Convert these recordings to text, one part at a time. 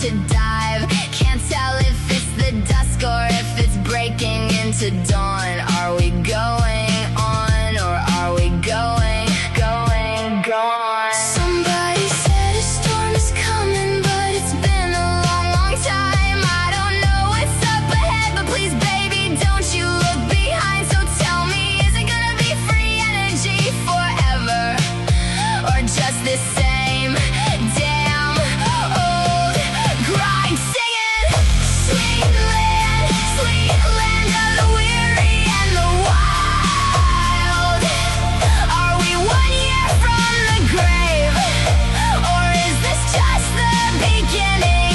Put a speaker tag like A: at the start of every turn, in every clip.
A: to dive. Can't tell if it's the dusk or if it's breaking into dawn. Are we going on or are we going gone? Somebody said a storm is coming, but it's been a long time. I don't know what's up ahead, but please baby, don't you look behind. So tell me, is it gonna be free energy forever, or just the same damn old grind? Singing sweet land of the weary and the wild. Are we 1 year from the grave, or is this just the beginning?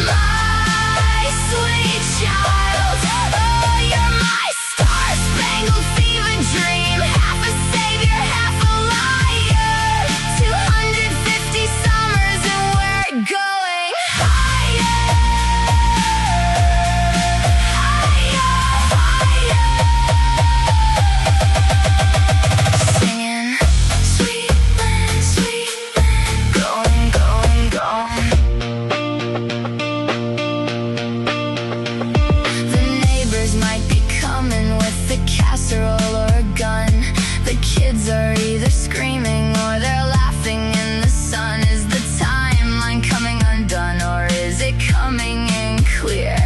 A: My sweet child, oh, you're my star-spangled fever dream. Half a savior, half a liar. 250 summers and we're going higher, singing sweet land, going. The neighbors might be coming with a casserole or a gun. The kids are either screaming or they're laughing in the sun. Is the timeline coming undone, or is it coming in clear?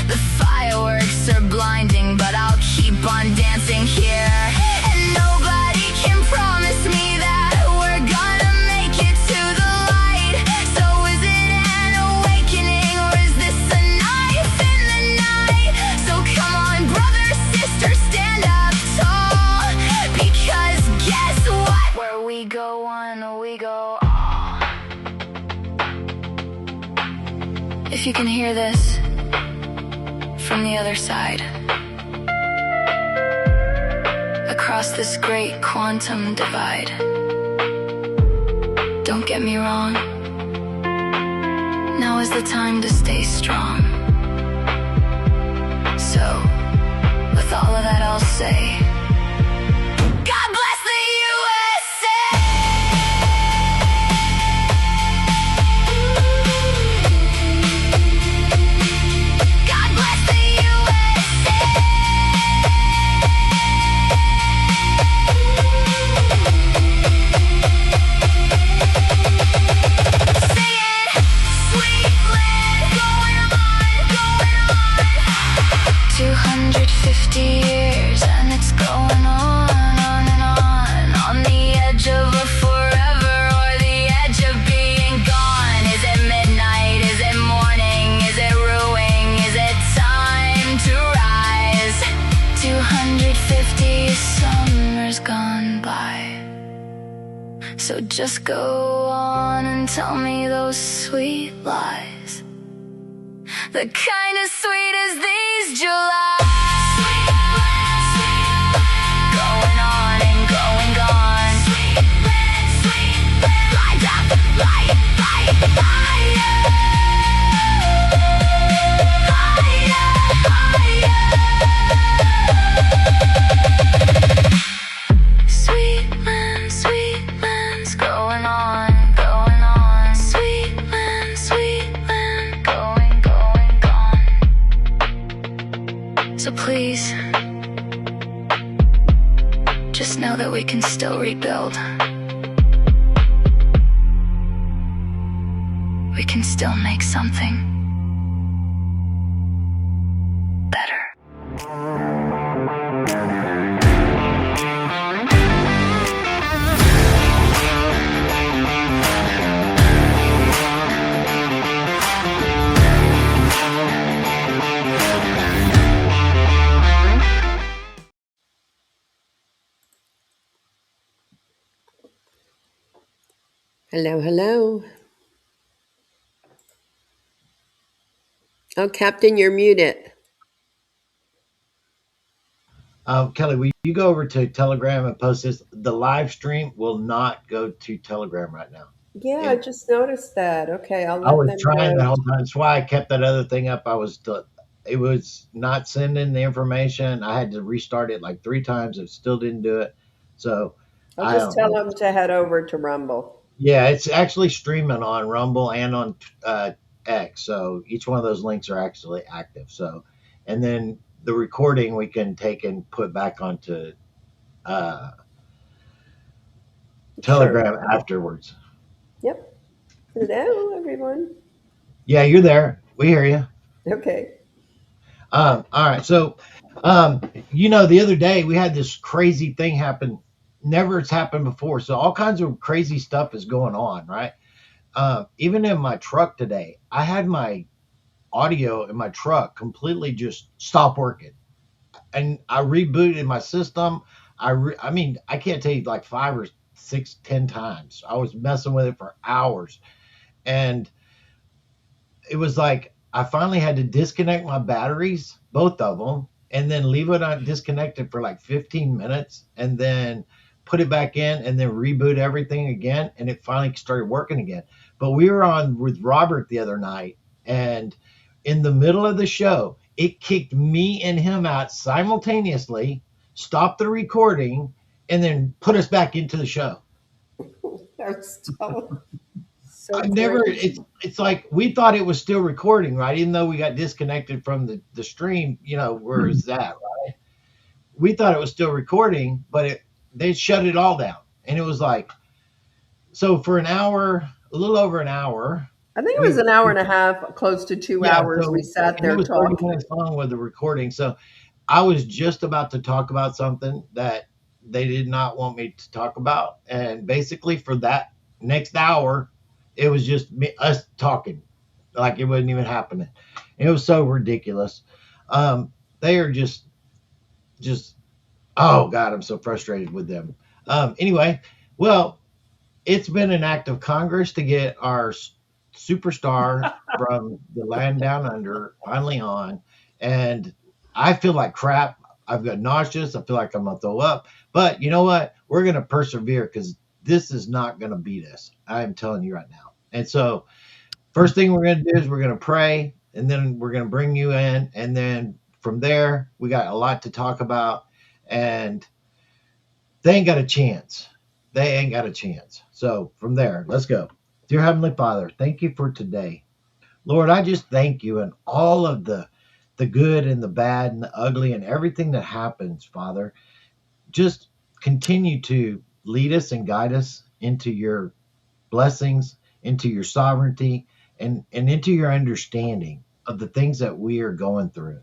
A: The fireworks are blinding, but I'll keep on dancing here. And nobody can promise me that we're gonna make it to the light. So is it an awakening, or is this a knife in the night? So come on, brother, sister, stand up tall, because guess what? Where we go one, we go all. If you can hear this from the other side, across this great quantum divide, don't get me wrong, now is the time to stay strong. So, with all of that, I'll say, God bless the USA! God bless the USA! Singing sweet land, going on. 250 years and it's going on and on the edge of a forever or the edge of being gone. Is it midnight? Is it morning? Is it ruining? Is it time to rise? 250 summers gone by. So just go on and tell me those sweet lies, the kind as sweet as these July. Going on and going gone. Light up, light, higher. Sweet land's going on. Sweet land, going gone. So please, just know that we can still rebuild. We can still make something better.
B: Hello. Oh, Captain, you're muted.
C: Kelly, will you go over to Telegram and post this? The live stream will not go to Telegram right now.
B: Yeah, I just noticed that. Okay, I'll
C: I
B: let
C: was
B: them
C: trying
B: know.
C: the whole time. That's why I kept that other thing up. It was not sending the information. I had to restart it like 3 times. It still didn't do it. So
B: I'll just tell them to head over to Rumble.
C: yeah, it's actually streaming on Rumble and on X. So each one of those links are actually active. So, and then the recording we can take and put back onto uh,
B: Sure.
C: Telegram afterwards.
B: Yep. Hello, everyone.
C: Yeah, you're there. We hear you.
B: Okay.
C: All right. So, the other day we had this crazy thing happen. Never has happened before. So all kinds of crazy stuff is going on, right? Even in my truck today, I had my audio in my truck completely just stop working, and I rebooted my system. I mean, I can't tell you like 5 or 6, 10 times. I was messing with it for hours, and it was like I finally had to disconnect my batteries, both of them, and then leave it on disconnected for like 15 minutes, and then put it back in, and then reboot everything again, and it finally started working again. But we were on with Robert the other night, and in the middle of the show, it kicked me and him out simultaneously, stopped the recording, and then put us back into the show.
B: That's so
C: I've never.
B: crazy.
C: It's like we thought it was still recording, right? Even though we got disconnected from the stream, where is that, right? We thought it was still recording, but they shut it all down, and it was like so for an hour, a little over an hour.
B: I think it was
C: We
B: an hour and a half, close to 2 hours. We
C: so
B: sat
C: and it
B: there
C: was 30
B: talking.
C: minutes long with the recording. So I was just about to talk about something that they did not want me to talk about, and basically for that next hour, it was just us talking like it wasn't even happening. It was so ridiculous. They are just oh god, I'm so frustrated with them. Anyway, well, it's been an act of Congress to get our superstar from the land down under finally on, and I feel like crap. I've got nauseous. I feel like I'm gonna throw up. But you know what? We're gonna persevere because this is not gonna beat us. I am telling you right now. And so, first thing we're going to do is we're going to pray, and then we're going to bring you in, and then from there we got a lot to talk about, and they ain't got a chance. They ain't got a chance. So from there, let's go. Dear Heavenly Father, thank you for today. Lord, I just thank you and all of the good and the bad and the ugly and everything that happens, Father. Just continue to lead us and guide us into your blessings, into your sovereignty, and into your understanding of the things that we are going through.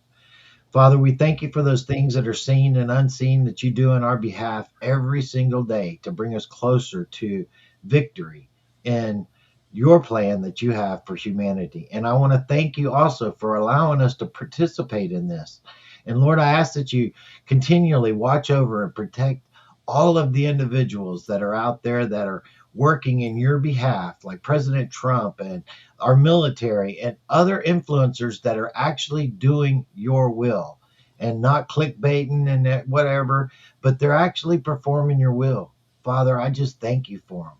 C: Father, we thank you for those things that are seen and unseen that you do on our behalf every single day to bring us closer to victory in your plan that you have for humanity. And I want to thank you also for allowing us to participate in this. And Lord, I ask that you continually watch over and protect all of the individuals that are out there that are working in your behalf, like President Trump and our military and other influencers that are actually doing your will and not clickbaiting and whatever, but they're actually performing your will. Father, I just thank you for them.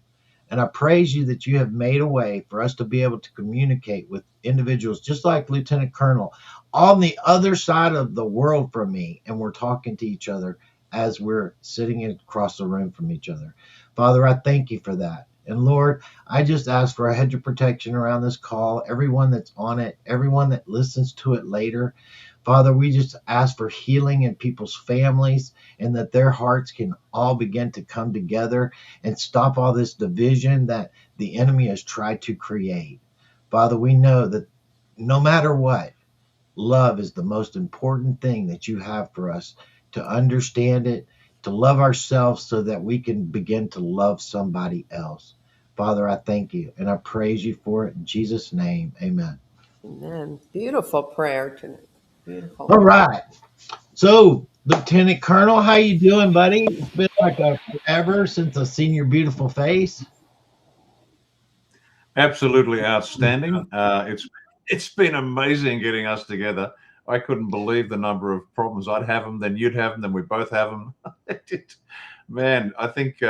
C: And I praise you that you have made a way for us to be able to communicate with individuals just like Lieutenant Colonel on the other side of the world from me. And we're talking to each other as we're sitting across the room from each other. Father, I thank you for that. And Lord, I just ask for a hedge of protection around this call, everyone that's on it, everyone that listens to it later. Father, we just ask for healing in people's families and that their hearts can all begin to come together and stop all this division that the enemy has tried to create. Father, we know that no matter what, love is the most important thing that you have for us to understand it, to love ourselves so that we can begin to love somebody else. Father, I thank you and I praise you for it in Jesus' name. Amen.
B: Amen. Beautiful prayer tonight. Beautiful.
C: All right. So, Lieutenant Colonel, how you doing, buddy? It's been like a forever since I've seen your beautiful face.
D: Absolutely outstanding. It's been amazing getting us together. I couldn't believe the number of problems. I'd have them, then you'd have them, then we both have them. Man, I think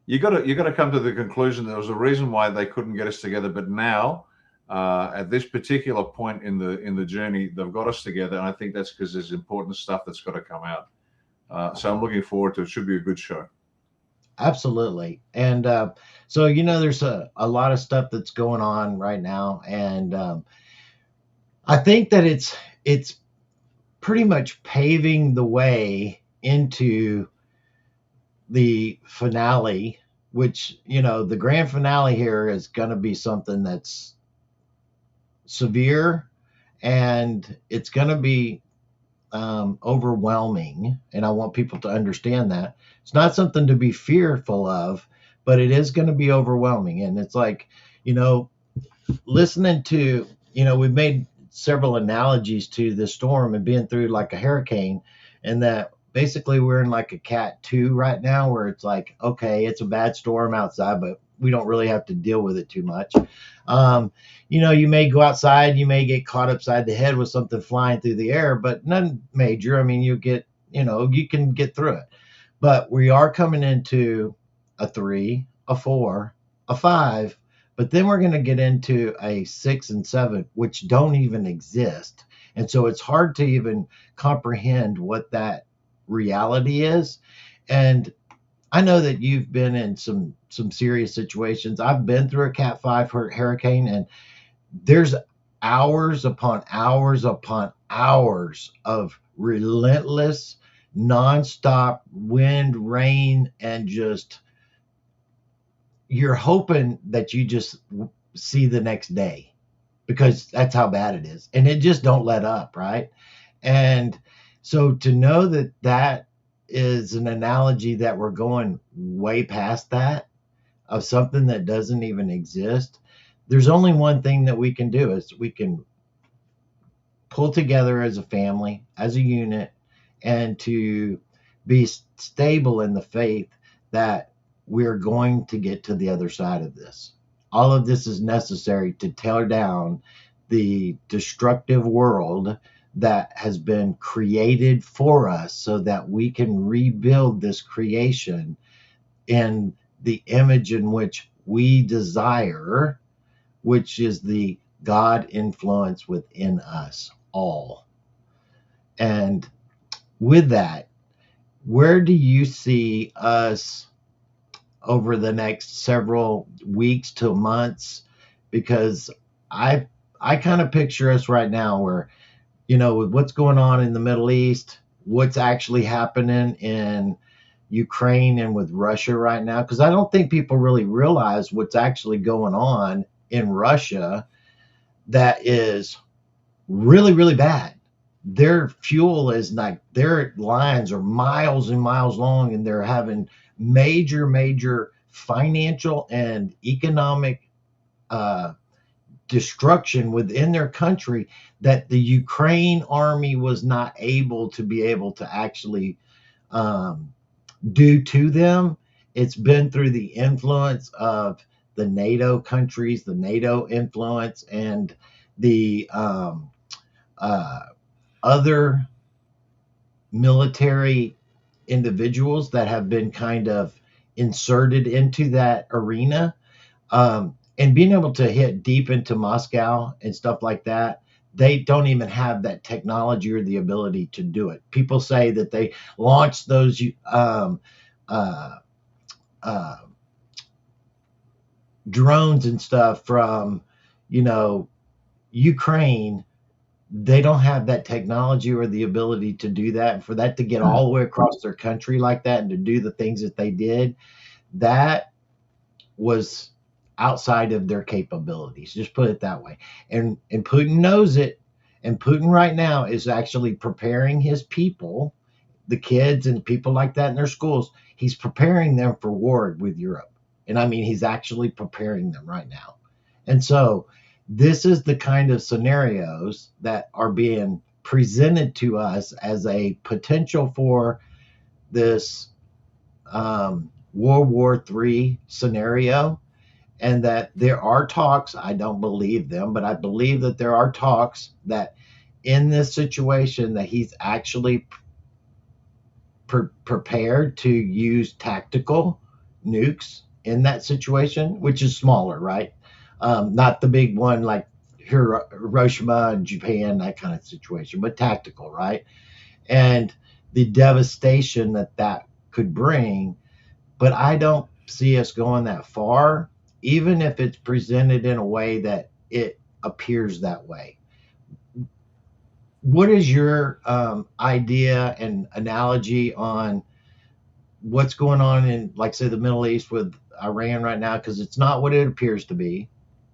D: you got to come to the conclusion there was a reason why they couldn't get us together, but now at this particular point in the journey, they've got us together, and I think that's because there's important stuff that's got to come out. So I'm looking forward to it. Should be a good show.
C: Absolutely. And so, there's a lot of stuff that's going on right now. And I think that it's pretty much paving the way into the finale, which, the grand finale here is going to be something that's severe, and it's going to be overwhelming. And I want people to understand that it's not something to be fearful of, but it is going to be overwhelming. And it's like, you know, listening to, we've made several analogies to the storm and being through like a hurricane, and that basically we're in like a Cat 2 right now, where it's like, okay, it's a bad storm outside, but we don't really have to deal with it too much. You may go outside, you may get caught upside the head with something flying through the air, but none major. I mean, you can get through it. But we are coming into a 3, a 4, a 5, but then we're going to get into a 6 and 7, which don't even exist. And so it's hard to even comprehend what that reality is. And I know that you've been in some serious situations. I've been through a Cat 5 hurricane, and there's hours upon hours upon hours of relentless, nonstop wind, rain, and just you're hoping that you just see the next day, because that's how bad it is. And it just don't let up, right? And so to know that that is an analogy that we're going way past that, of something that doesn't even exist, there's only one thing that we can do, is we can pull together as a family, as a unit, and to be stable in the faith that we're going to get to the other side of this. All of this is necessary to tear down the destructive world that has been created for us, so that we can rebuild this creation in the image in which we desire, which is the God influence within us all. And with that, where do you see us over the next several weeks to months? Because I kind of picture us right now where, with what's going on in the Middle East, what's actually happening in Ukraine and with Russia right now, because I don't think people really realize what's actually going on in Russia that is really, really bad. Their fuel is like, their lines are miles and miles long, and they're having major financial and economic destruction within their country that the Ukraine army was not able to actually do to them. It's been through the influence of the NATO countries, the NATO influence, and the other military individuals that have been kind of inserted into that arena. And being able to hit deep into Moscow and stuff like that, they don't even have that technology or the ability to do it. People say that they launched those drones and stuff from, Ukraine. They don't have that technology or the ability to do that. And for that to get all the way across their country like that, and to do the things that they did, that was outside of their capabilities. Just put it that way. And Putin knows it. And Putin right now is actually preparing his people, the kids and people like that in their schools. He's preparing them for war with Europe. And I mean, he's actually preparing them right now. And so this is the kind of scenarios that are being presented to us as a potential for this World War III scenario. And that there are talks, I don't believe them, but I believe that there are talks that in this situation that he's actually prepared to use tactical nukes in that situation, which is smaller, right? Not the big one like Hiroshima and Japan, that kind of situation, but tactical, right? And the devastation that could bring but I don't see us going that far, even if it's presented in a way that it appears that way. What is your idea and analogy on what's going on in, like, say, the Middle East with Iran right now? Because it's not what it appears to be.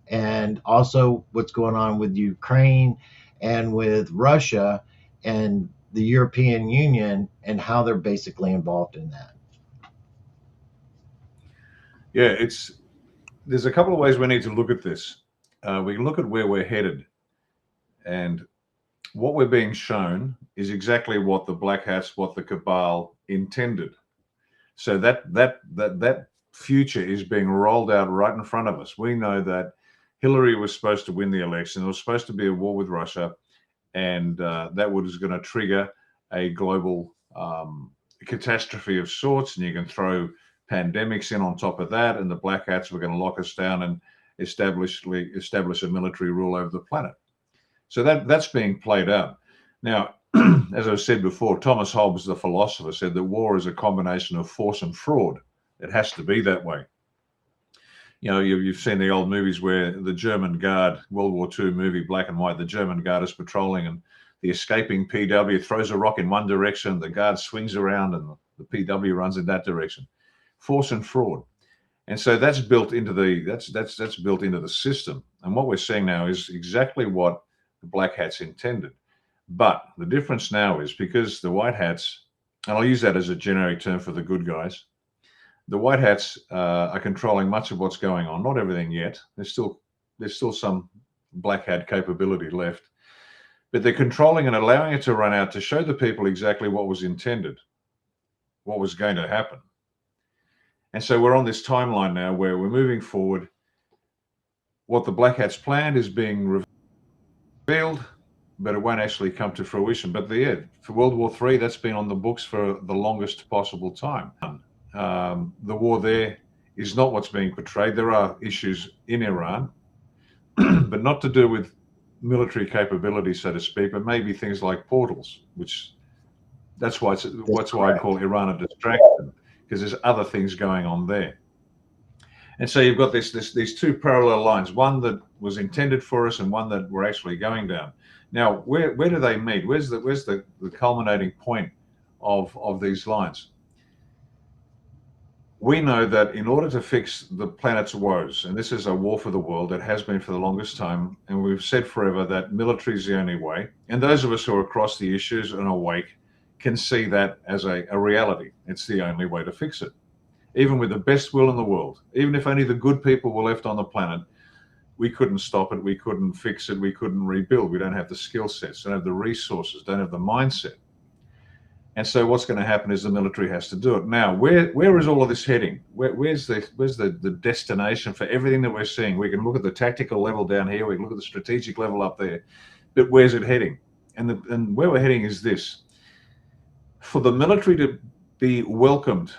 C: And also what's going on with Ukraine and with Russia and the European Union and how they're basically involved in that.
D: Yeah, there's a couple of ways we need to look at this. We can look at where we're headed, and what we're being shown is exactly what the black hats, what the cabal intended. So that future is being rolled out right in front of us. We know that Hillary was supposed to win the election. There was supposed to be a war with Russia, and that was going to trigger a global catastrophe of sorts. And you can throw pandemics in on top of that, and the black hats were going to lock us down and establish a military rule over the planet. So that's being played out. Now, as I said before, Thomas Hobbes, the philosopher, said that war is a combination of force and fraud. It has to be that way. You know, you've seen the old movies where the German Guard, World War II movie, black and white, the German Guard is patrolling and the escaping PW throws a rock in one direction, the Guard swings around and the PW runs in that direction. Force and fraud. And so that's built into that's built into the system. And what we're seeing now is exactly what the black hats intended. But the difference now is because the white hats, and I'll use that as a generic term for the good guys, the white hats are controlling much of what's going on. Not everything yet. There's still some black hat capability left, but they're controlling and allowing it to run out to show the people exactly what was intended, what was going to happen. And so we're on this timeline now where we're moving forward. What the black hats planned is being revealed, but it won't actually come to fruition. But for World War III, that's been on the books for the longest possible time. The war there is not what's being portrayed. There are issues in Iran, but not to do with military capability, so to speak, but maybe things like portals, which that's why I call Iran a distraction, because there's other things going on there. And so you've got these two parallel lines, one that was intended for us and one that we're actually going down. Now, where do they meet? Where's the culminating point of these lines? We know that in order to fix the planet's woes, and this is a war for the world, it has been for the longest time, and we've said forever that military is the only way. And those of us who are across the issues and awake can see that as a reality. It's the only way to fix it. Even with the best will in the world, even if only the good people were left on the planet, we couldn't stop it, we couldn't fix it, we couldn't rebuild. We don't have the skill sets, don't have the resources, don't have the mindset. And so what's going to happen is the military has to do it. Now, where is all of this heading? Where's the destination for everything that we're seeing? We can look at the tactical level down here, we can look at the strategic level up there, but where's it heading? And where we're heading is this. For the military to be welcomed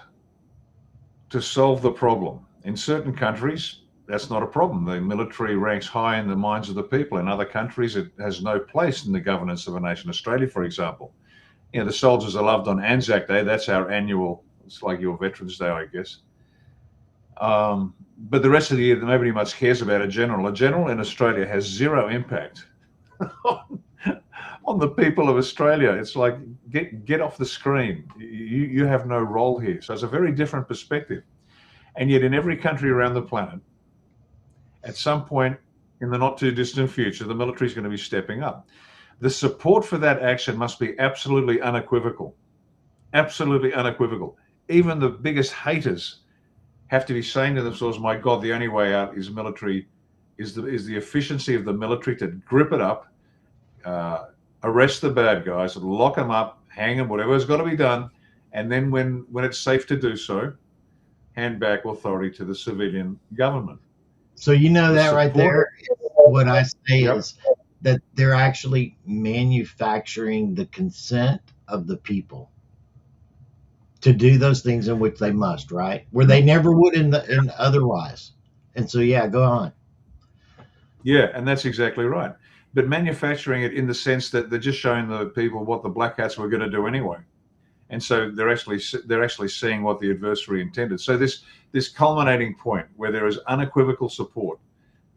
D: to solve the problem. In certain countries, that's not a problem. The military ranks high in the minds of the people. In other countries, it has no place in the governance of a nation. Australia, for example, you know, the soldiers are loved on Anzac Day. That's our annual, it's like your Veterans Day, I guess. But the rest of the year, nobody much cares about a general. A general in Australia has zero impact on the people of Australia. It's like, get off the screen. You have no role here. So it's a very different perspective. And yet in every country around the planet, at some point in the not too distant future, the military is going to be stepping up. The support for that action must be absolutely unequivocal. Absolutely unequivocal. Even the biggest haters have to be saying to themselves, my God, the only way out is military, is the efficiency of the military to grip it up, arrest the bad guys, lock them up, hang them, whatever's got to be done. And then when it's safe to do so, hand back authority to the civilian government.
C: So you know that right there, what I say is that they're actually manufacturing the consent of the people to do those things in which they must, right? Where they never would in otherwise. And so, yeah, go on.
D: Yeah, and that's exactly right. But manufacturing it in the sense that they're just showing the people what the black hats were going to do anyway. and so they're actually seeing what the adversary intended. So this culminating point where there is unequivocal support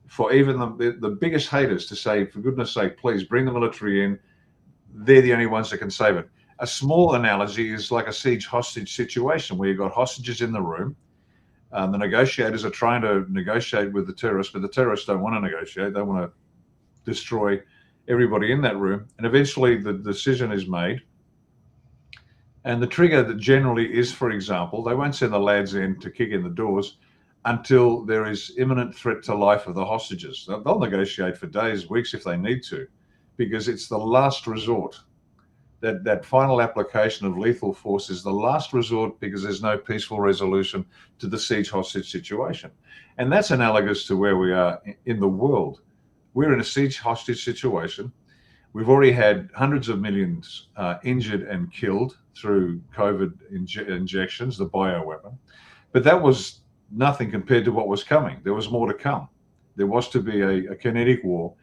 D: for even the biggest haters to say, for goodness sake, please bring the military in. They're the only ones that can save it. A small analogy is like a siege hostage situation where you've got hostages in the room. The negotiators are trying to negotiate with the terrorists, but the terrorists don't want to negotiate. They want to destroy everybody in that room. And eventually the decision is made. And the trigger that generally is, for example, they won't send the lads in to kick in the doors until there is imminent threat to life of the hostages. They'll negotiate for days, weeks if they need to, because it's the last resort. That final application of lethal force is the last resort because there's no peaceful resolution to the siege hostage situation. And that's analogous to where we are in the world. We're in a siege hostage situation. We've already had hundreds of millions injured and killed through COVID injections, the bioweapon. But that was nothing compared to what was coming. There was more to come. There was to be a kinetic war,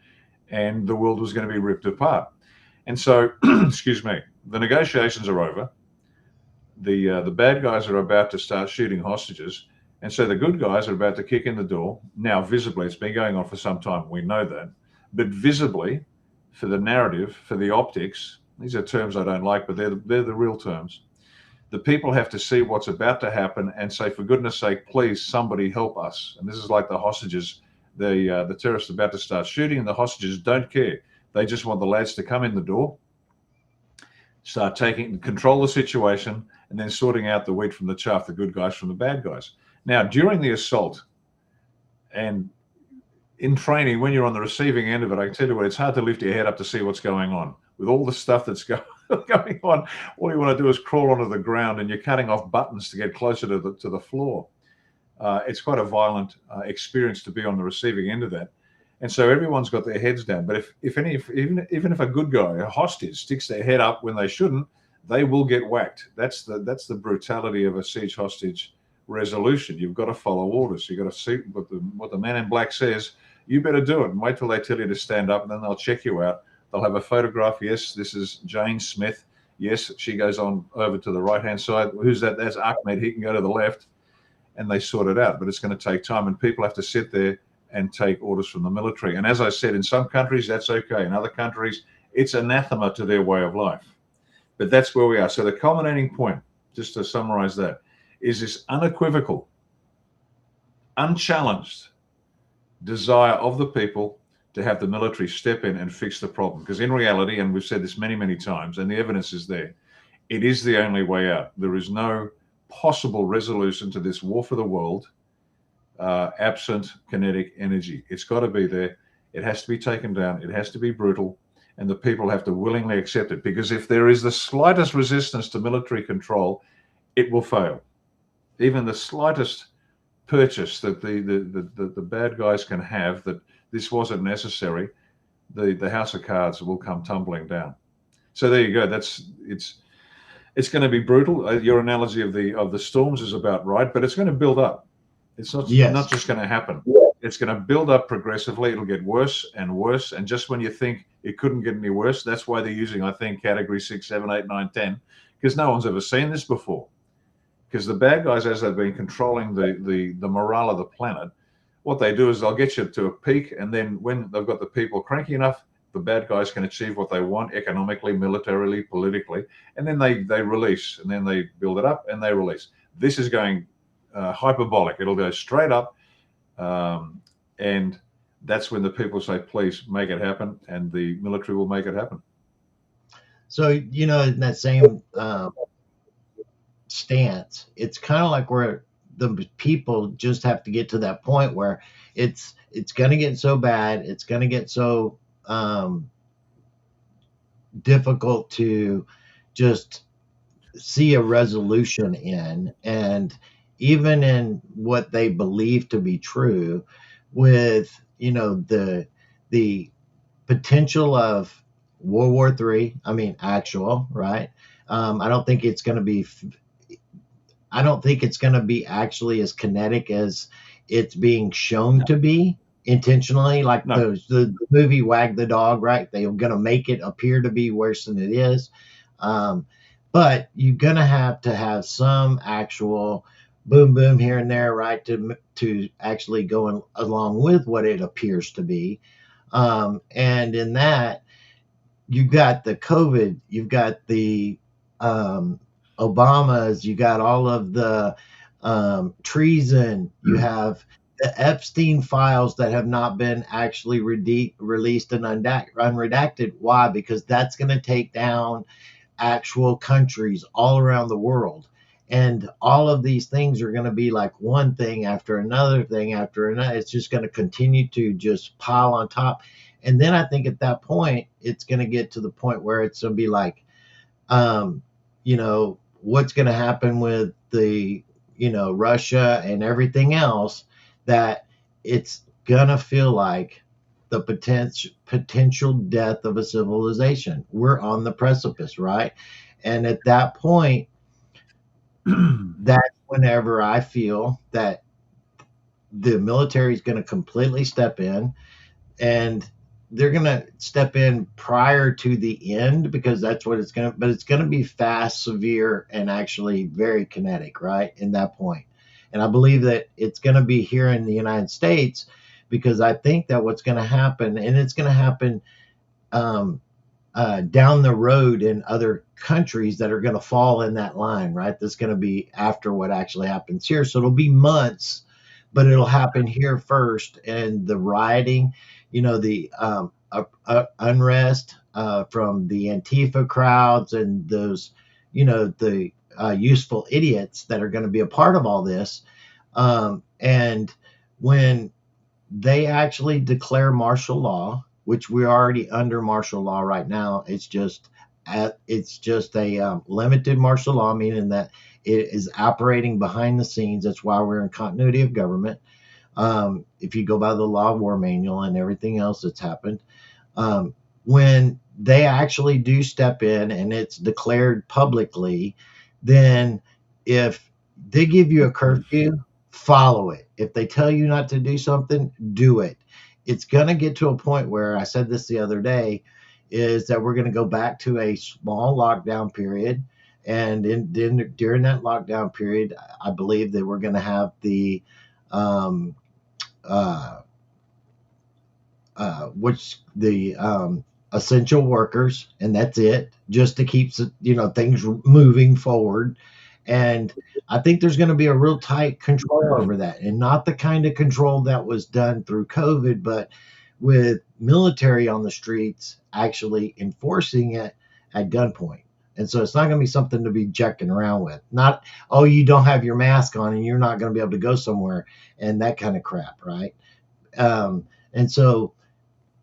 D: and the world was going to be ripped apart. And so, excuse me, the negotiations are over. The bad guys are about to start shooting hostages. And so the good guys are about to kick in the door. Now, visibly, it's been going on for some time. We know that. But visibly, for the narrative, for the optics, these are terms I don't like, but they're the real terms. The people have to see what's about to happen and say, for goodness sake, please, somebody help us. And this is like the hostages. The terrorists are about to start shooting, and the hostages don't care. They just want the lads to come in the door, start control the situation, and then sorting out the wheat from the chaff, the good guys from the bad guys. Now, during the assault and in training, when you're on the receiving end of it, I can tell you what, it's hard to lift your head up to see what's going on. With all the stuff that's going on, all you want to do is crawl onto the ground, and you're cutting off buttons to get closer to the floor. It's quite a violent experience to be on the receiving end of that. And so everyone's got their heads down. But even if a good guy, a hostage, sticks their head up when they shouldn't, they will get whacked. That's the brutality of a siege hostage resolution. You've got to follow orders. You've got to see what the man in black says. You better do it, and wait till they tell you to stand up, and then they'll check you out. They'll have a photograph. Yes, this is Jane Smith. Yes, she goes on over to the right-hand side. Who's that? That's Ahmed. He can go to the left, and they sort it out. But it's going to take time, and people have to sit there and take orders from the military. And as I said, in some countries, that's okay. In other countries, it's anathema to their way of life. But that's where we are. So the culminating point, just to summarize that, is this unequivocal, unchallenged desire of the people to have the military step in and fix the problem. Because in reality, and we've said this many, many times, and the evidence is there, it is the only way out. There is no possible resolution to this war for the world absent kinetic energy. It's got to be there. It has to be taken down. It has to be brutal. And the people have to willingly accept it. Because if there is the slightest resistance to military control, it will fail. Even the slightest purchase that the bad guys can have that this wasn't necessary, the house of cards will come tumbling down. So there you go. It's going to be brutal. Your analogy of the storms is about right, but it's going to build up. It's not just going to happen. It's going to build up progressively. It'll get worse and worse. And just when you think it couldn't get any worse, that's why they're using, I think, category 6, 7, 8, 9, 10, because no one's ever seen this before. Because the bad guys, as they've been controlling the morale of the planet, what they do is they'll get you to a peak, and then when they've got the people cranky enough, the bad guys can achieve what they want economically, militarily, politically, and then they release, and then they build it up and they release. This is going hyperbolic. It'll go straight up, and that's when the people say, please make it happen, and the military will make it happen.
C: So, in that same stance, it's kind of like where the people just have to get to that point where it's going to get so bad, it's going to get so difficult to just see a resolution in. And even in what they believe to be true, with the potential of World War III, actual, right? I don't think it's going to be actually as kinetic as it's being shown to be intentionally, like the movie Wag the Dog, right? They're going to make it appear to be worse than it is. but you're going to have some actual boom boom here and there, right, to actually go along with what it appears to be. And in that, you've got the COVID, you've got the Obamas, you got all of the treason, you have the Epstein files that have not been actually released and unredacted. Why? Because that's going to take down actual countries all around the world. And all of these things are going to be like one thing after another thing after another. It's just going to continue to just pile on top. And then I think at that point, it's going to get to the point where it's going to be like, what's going to happen with the, Russia and everything else, that it's going to feel like the potential death of a civilization. We're on the precipice, right? And at that point, that's whenever I feel that the military is going to completely step in, and they're going to step in prior to the end, because that's what it's going to, but it's going to be fast, severe, and actually very kinetic, right? In that point. And I believe that it's going to be here in the United States, because I think that what's going to happen, and it's going to happen down the road in other countries that are going to fall in that line, right? That's going to be after what actually happens here. So it'll be months, but it'll happen here first. And the rioting, the unrest from the Antifa crowds and those, the useful idiots that are going to be a part of all this. And when they actually declare martial law, which we're already under martial law right now, it's just a limited martial law, meaning that it is operating behind the scenes. That's why we're in continuity of government. If you go by the law of war manual and everything else that's happened, when they actually do step in and it's declared publicly, then if they give you a curfew, follow it. If they tell you not to do something, do it. It's going to get to a point where, I said this the other day, is that we're going to go back to a small lockdown period. And during that lockdown period, I believe that we're going to have the essential workers, and that's it, just to keep things moving forward. And I think there's going to be a real tight control over that, and not the kind of control that was done through COVID, but with military on the streets actually enforcing it at gunpoint. And so it's not going to be something to be jacking around with. Not, oh, you don't have your mask on and you're not going to be able to go somewhere, and that kind of crap, right? And so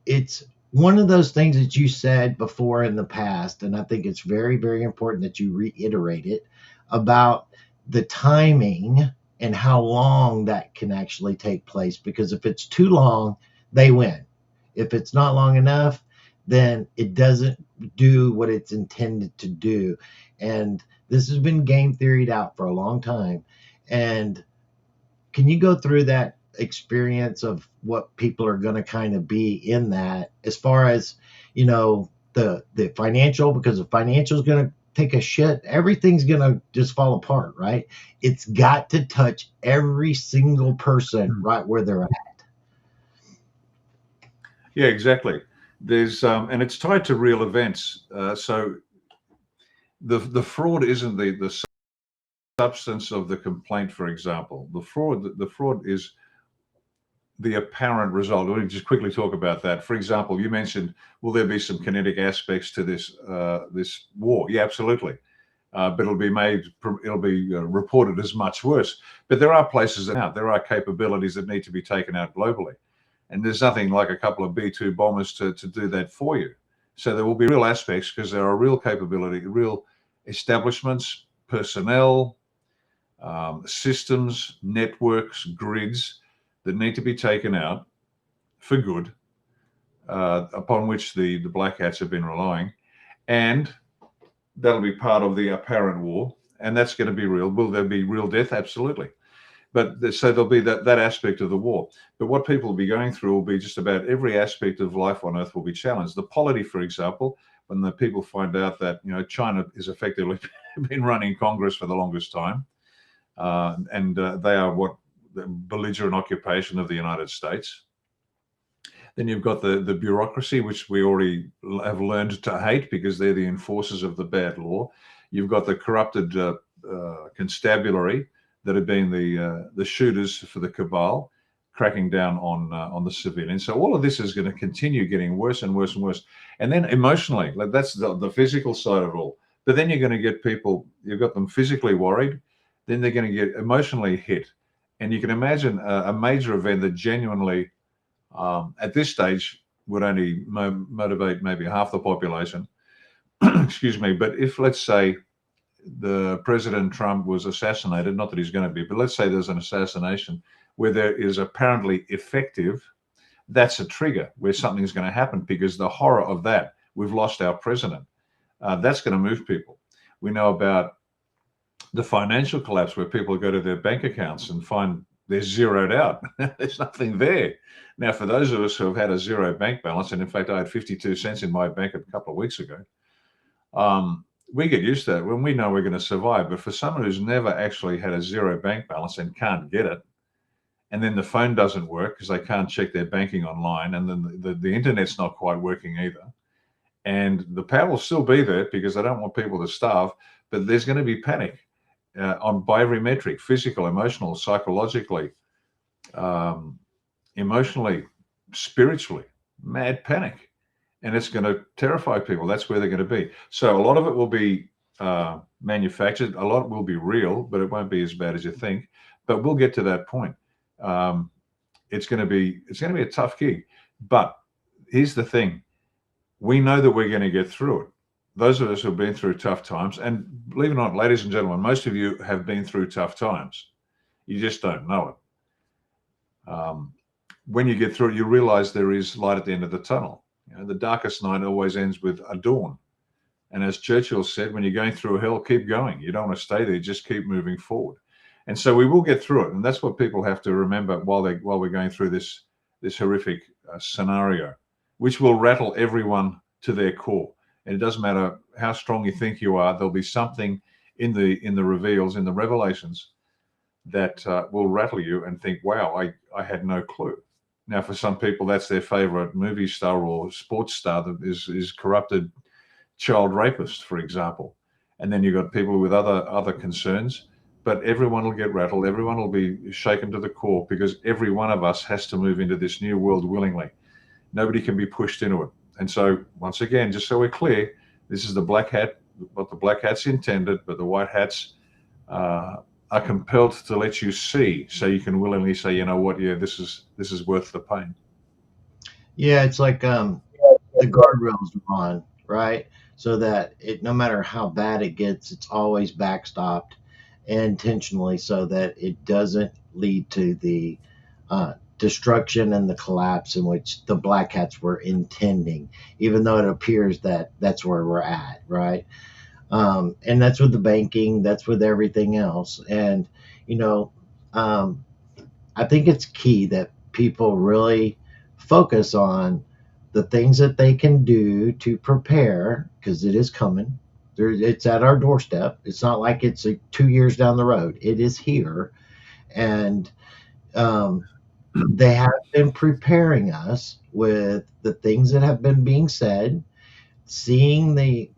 C: it's one of those things that you said before in the past, and I think it's very, very important that you reiterate it, about the timing and how long that can actually take place. Because if it's too long, they win. If it's not long enough, then it doesn't do what it's intended to do. And this has been game theoried out for a long time. And can you go through that experience of what people are going to kind of be in that, as far as, the financial, because the financial is going to take a shit, everything's going to just fall apart, right? It's got to touch every single person right where they're at.
D: Yeah, exactly. There's and it's tied to real events. So the fraud isn't the substance of the complaint, for example. The fraud is the apparent result. Let me just quickly talk about that. For example, you mentioned, will there be some kinetic aspects to this this war? Yeah, absolutely. But it'll be reported as much worse. But there are places there are capabilities that need to be taken out globally. And there's nothing like a couple of B-2 bombers to do that for you. So there will be real aspects, because there are real capability, real establishments, personnel, systems, networks, grids that need to be taken out for good, upon which the black hats have been relying. And that'll be part of the apparent war. And that's going to be real. Will there be real death? Absolutely. But so there'll be that aspect of the war. But what people will be going through will be just about every aspect of life on Earth will be challenged. The polity, for example, when the people find out that, you know, China is effectively been running Congress for the longest time, and they are what the belligerent occupation of the United States. Then you've got the bureaucracy, which we already have learned to hate because they're the enforcers of the bad law. You've got the corrupted constabulary that have been the shooters for the cabal, cracking down on the civilians. So all of this is going to continue getting worse and worse and worse. And then emotionally, like that's the physical side of it all. But then you're going to get people, you've got them physically worried, then they're going to get emotionally hit. And you can imagine a major event that genuinely, at this stage, would only motivate maybe half the population. Excuse me. But if, let's say, the President Trump was assassinated, not that he's going to be, but let's say there's an assassination where there is apparently effective, that's a trigger where something's going to happen, because the horror of that, we've lost our president. That's going to move people. We know about the financial collapse where people go to their bank accounts and find they're zeroed out. There's nothing there. Now, for those of us who have had a zero bank balance, and in fact, I had 52 cents in my bank a couple of weeks ago, we get used to it when we know we're going to survive. But for someone who's never actually had a zero bank balance and can't get it, and then the phone doesn't work because they can't check their banking online, and then the internet's not quite working either, and the power will still be there because they don't want people to starve, but there's going to be panic by every metric: physical, emotional, psychologically, emotionally, spiritually, mad panic. And it's going to terrify people. That's where they're going to be. So a lot of it will be manufactured. A lot will be real, but it won't be as bad as you think. But we'll get to that point. It's going to be a tough gig. But here's the thing: we know that we're going to get through it. Those of us who've been through tough times, and believe it or not, ladies and gentlemen, most of you have been through tough times. You just don't know it. When you get through it, you realize there is light at the end of the tunnel. You know, the darkest night always ends with a dawn. And as Churchill said, when you're going through hell, keep going. You don't want to stay there, just keep moving forward. And so we will get through it. And that's what people have to remember while we're going through this horrific scenario, which will rattle everyone to their core. And it doesn't matter how strong you think you are, there'll be something in the reveals, in the revelations, that will rattle you and think, wow, I had no clue. Now, for some people, that's their favorite movie star or sports star that is corrupted child rapist, for example. And then you've got people with other concerns, but everyone will get rattled. Everyone will be shaken to the core, because every one of us has to move into this new world willingly. Nobody can be pushed into it. And so, once again, just so we're clear, this is the black hat, what the black hat's intended, but the white hats are compelled to let you see, so you can willingly say, you know what, yeah, this is worth the pain.
C: Yeah, it's like the guardrails are on, right? So that no matter how bad it gets, it's always backstopped intentionally, so that it doesn't lead to the destruction and the collapse in which the black hats were intending, even though it appears that that's where we're at, right? And that's with the banking, that's with everything else. And, I think it's key that people really focus on the things that they can do to prepare, because it is coming. It's at our doorstep. It's not like it's 2 years down the road. It is here. And they have been preparing us with the things that have been being said, seeing the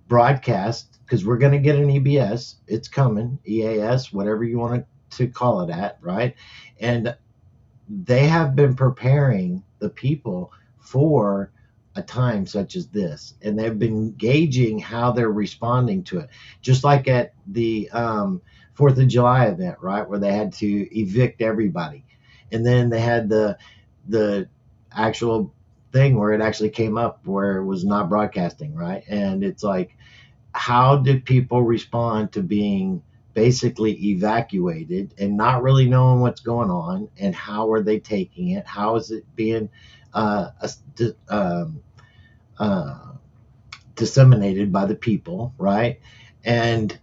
C: broadcast, because we're going to get an EBS. It's coming, EAS, whatever you want to call it at, right? And they have been preparing the people for a time such as this, and they've been gauging how they're responding to it, just like at the 4th of July event, right, where they had to evict everybody, and then they had the actual thing where it actually came up where it was not broadcasting, right? And it's like, how did people respond to being basically evacuated and not really knowing what's going on, and how are they taking it? How is it being disseminated by the people, right? And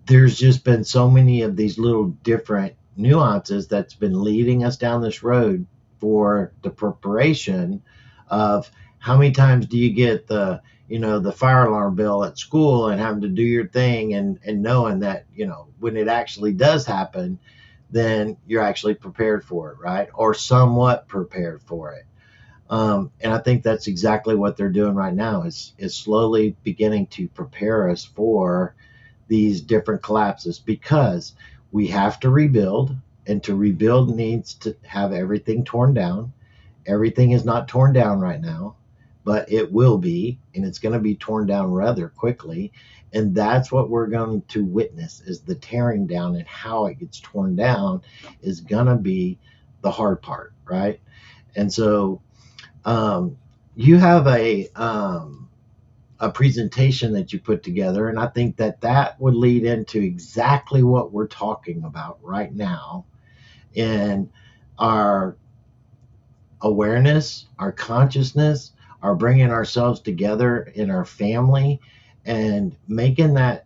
C: there's just been so many of these little different nuances that's been leading us down this road for the preparation of How many times do you get the, the fire alarm bell at school and having to do your thing, and knowing that, when it actually does happen, then you're actually prepared for it, right? Or somewhat prepared for it. And I think that's exactly what they're doing right now, is slowly beginning to prepare us for these different collapses, because we have to rebuild, and to rebuild needs to have everything torn down. Everything is not torn down right now, but it will be, and it's going to be torn down rather quickly. And that's what we're going to witness, is the tearing down, and how it gets torn down is going to be the hard part, right? And so you have a presentation that you put together, and I think that would lead into exactly what we're talking about right now, in our awareness, our consciousness, our bringing ourselves together in our family, and making that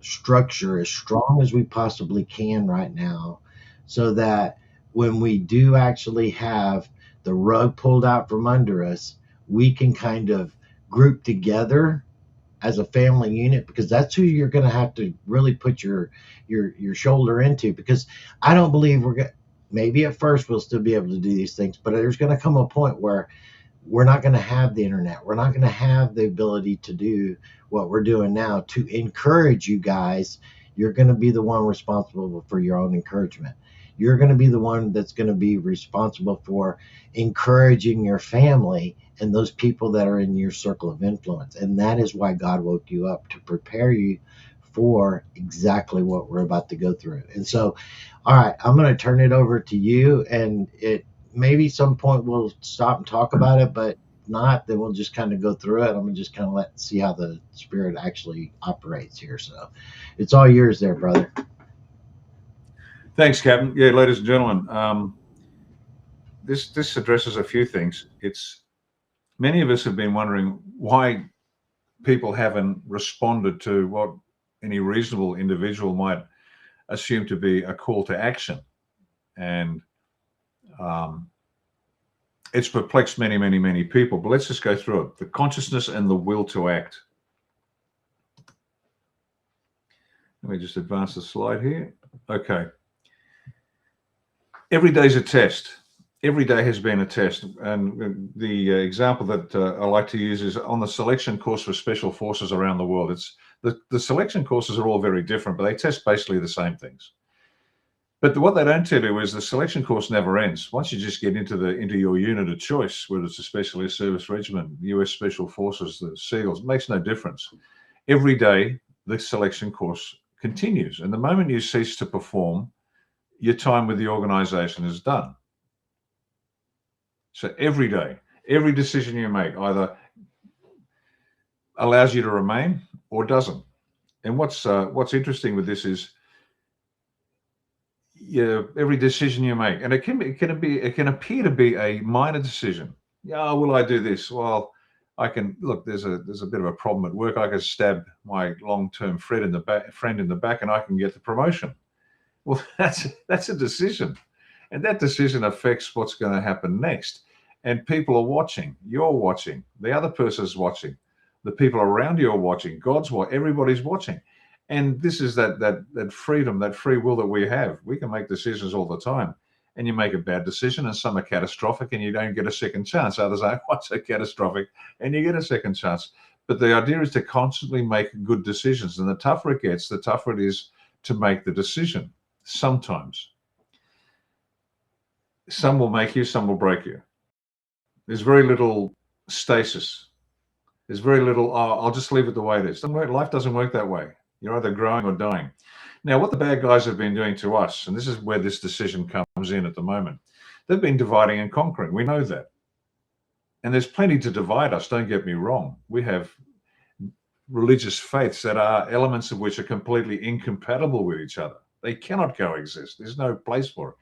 C: structure as strong as we possibly can right now, so that when we do actually have the rug pulled out from under us, we can kind of group together as a family unit, because that's who you're going to have to really put your shoulder into. Because I don't believe we're going, maybe at first we'll still be able to do these things, but there's going to come a point where we're not going to have the internet. We're not going to have the ability to do what we're doing now to encourage you guys. You're going to be the one responsible for your own encouragement. You're going to be the one that's going to be responsible for encouraging your family and those people that are in your circle of influence. And that is why God woke you up, to prepare you for exactly what we're about to go through. And so, all right, I'm going to turn it over to you, and maybe some point we'll stop and talk about it, but not, then we'll just kind of go through it. I'm going to just kind of see how the Spirit actually operates here. So it's all yours there, brother.
D: Thanks, Captain. Yeah, ladies and gentlemen, this addresses a few things. Many of us have been wondering why people haven't responded to what any reasonable individual might assume to be a call to action. And it's perplexed many, many, many people. But let's just go through it. The consciousness and the will to act. Let me just advance the slide here. Okay. Every day is a test. Every day has been a test. And the example that I like to use is on the selection course for special forces around the world. It's the selection courses are all very different, but they test basically the same things. But what they don't tell you is the selection course never ends. Once you just get into your unit of choice, whether it's a specialist service regiment, US Special Forces, the SEALs, it makes no difference. Every day, the selection course continues. And the moment you cease to perform, your time with the organization is done. So every day, every decision you make either allows you to remain or doesn't. And what's interesting with this is, every decision you make, and it can appear to be a minor decision. Yeah, will I do this? Well, I can look. There's a bit of a problem at work. I can stab my long-term friend in the back, and I can get the promotion. Well, that's a decision, and that decision affects what's going to happen next. And people are watching. You're watching. The other person's watching. The people around you are watching. God's watching. Everybody's watching. And this is that freedom, that free will that we have. We can make decisions all the time. And you make a bad decision, and some are catastrophic, and you don't get a second chance. Others aren't quite so catastrophic, and you get a second chance. But the idea is to constantly make good decisions. And the tougher it gets, the tougher it is to make the decision. Sometimes. Some will make you, some will break you. There's very little stasis. There's very little, I'll just leave it the way it is. Life doesn't work that way. You're either growing or dying. Now, what the bad guys have been doing to us, and this is where this decision comes in at the moment, they've been dividing and conquering. We know that. And there's plenty to divide us, don't get me wrong. We have religious faiths that are elements of which are completely incompatible with each other. They cannot coexist. There's no place for it.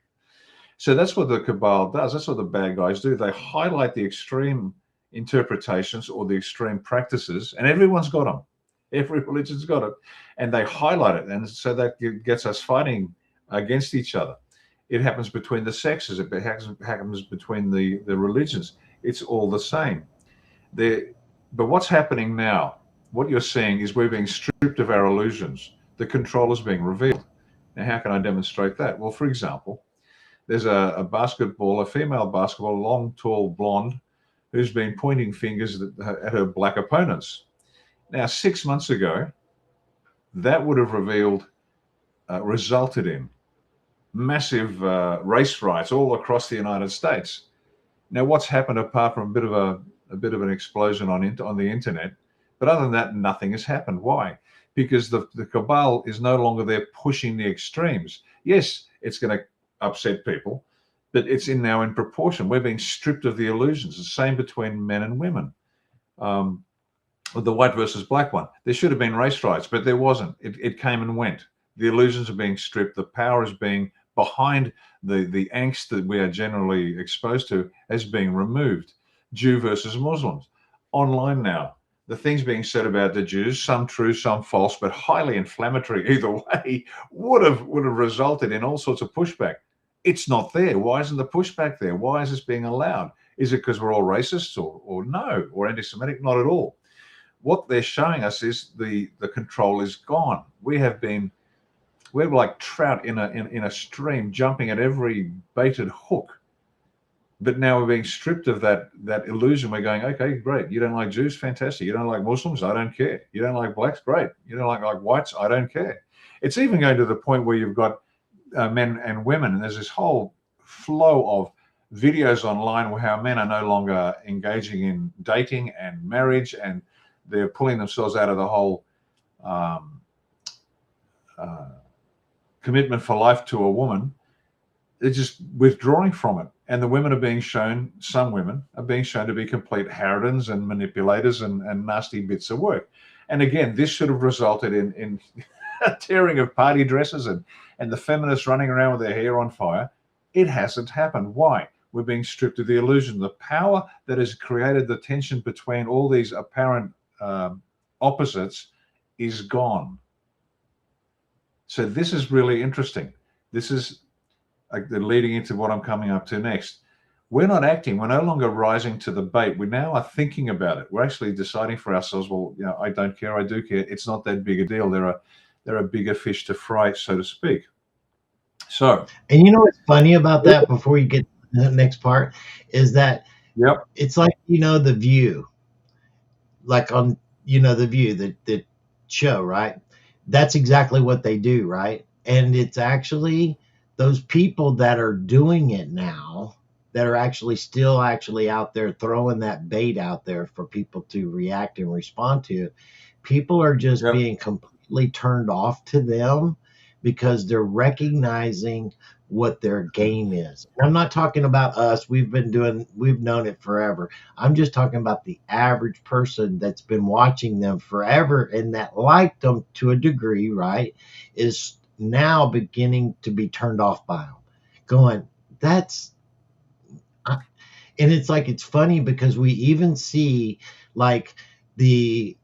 D: So that's what the cabal does. That's what the bad guys do. They highlight the extreme interpretations or the extreme practices, and everyone's got them. Every religion's got it, and they highlight it, and so that gets us fighting against each other. It happens between the sexes. It happens between the religions. It's all the same. But what's happening now, what you're seeing is we're being stripped of our illusions. The control is being revealed. Now, how can I demonstrate that? Well, for example, there's a female basketball, long, tall, blonde, who's been pointing fingers at her black opponents. Now, 6 months ago, that would have resulted in massive race riots all across the United States. Now, what's happened apart from a bit of an explosion on the internet? But other than that, nothing has happened. Why? Because the cabal is no longer there pushing the extremes. Yes, it's going to upset people, but it's now in proportion. We're being stripped of the illusions. The same between men and women. With the white versus black one, there should have been race riots, but there wasn't. It came and went. The illusions are being stripped. The power is being behind the angst that we are generally exposed to as being removed. Jew versus Muslims. Online now, the things being said about the Jews, some true, some false, but highly inflammatory either way, would have resulted in all sorts of pushback. It's not there. Why isn't the pushback there? Why is this being allowed? Is it because we're all racists or no, or anti-Semitic? Not at all. What they're showing us is the control is gone. We're like trout in a stream, jumping at every baited hook. But now we're being stripped of that illusion. We're going, okay, great. You don't like Jews? Fantastic. You don't like Muslims? I don't care. You don't like blacks? Great. You don't like whites? I don't care. It's even going to the point where you've got men and women, and there's this whole flow of videos online where how men are no longer engaging in dating and marriage, and they're pulling themselves out of the whole commitment for life to a woman. They're just withdrawing from it. And the women are being shown, some women are being shown to be complete harridans and manipulators and nasty bits of work. And again, this should have resulted in tearing of party dresses and the feminists running around with their hair on fire. It hasn't happened. Why? We're being stripped of the illusion. The power that has created the tension between all these apparent opposites is gone. So this is really interesting. This is leading into what I'm coming up to next. We're not acting. We're no longer rising to the bait. We now are thinking about it. We're actually deciding for ourselves, well, I don't care. I do care. It's not that big a deal. There are bigger fish to fry, so to speak. So,
C: and you know what's funny about that before you get to the next part is that it's like, The View, like on, The View, the show, right? That's exactly what they do, right? And it's actually those people that are doing it now that are actually still out there throwing that bait out there for people to react and respond to. People are just being completely turned off to them because they're recognizing what their game is. And I'm not talking about us. We've known it forever. I'm just talking about the average person that's been watching them forever and that liked them to a degree, right? Is now beginning to be turned off by them, going, and it's like, it's funny because we even see like the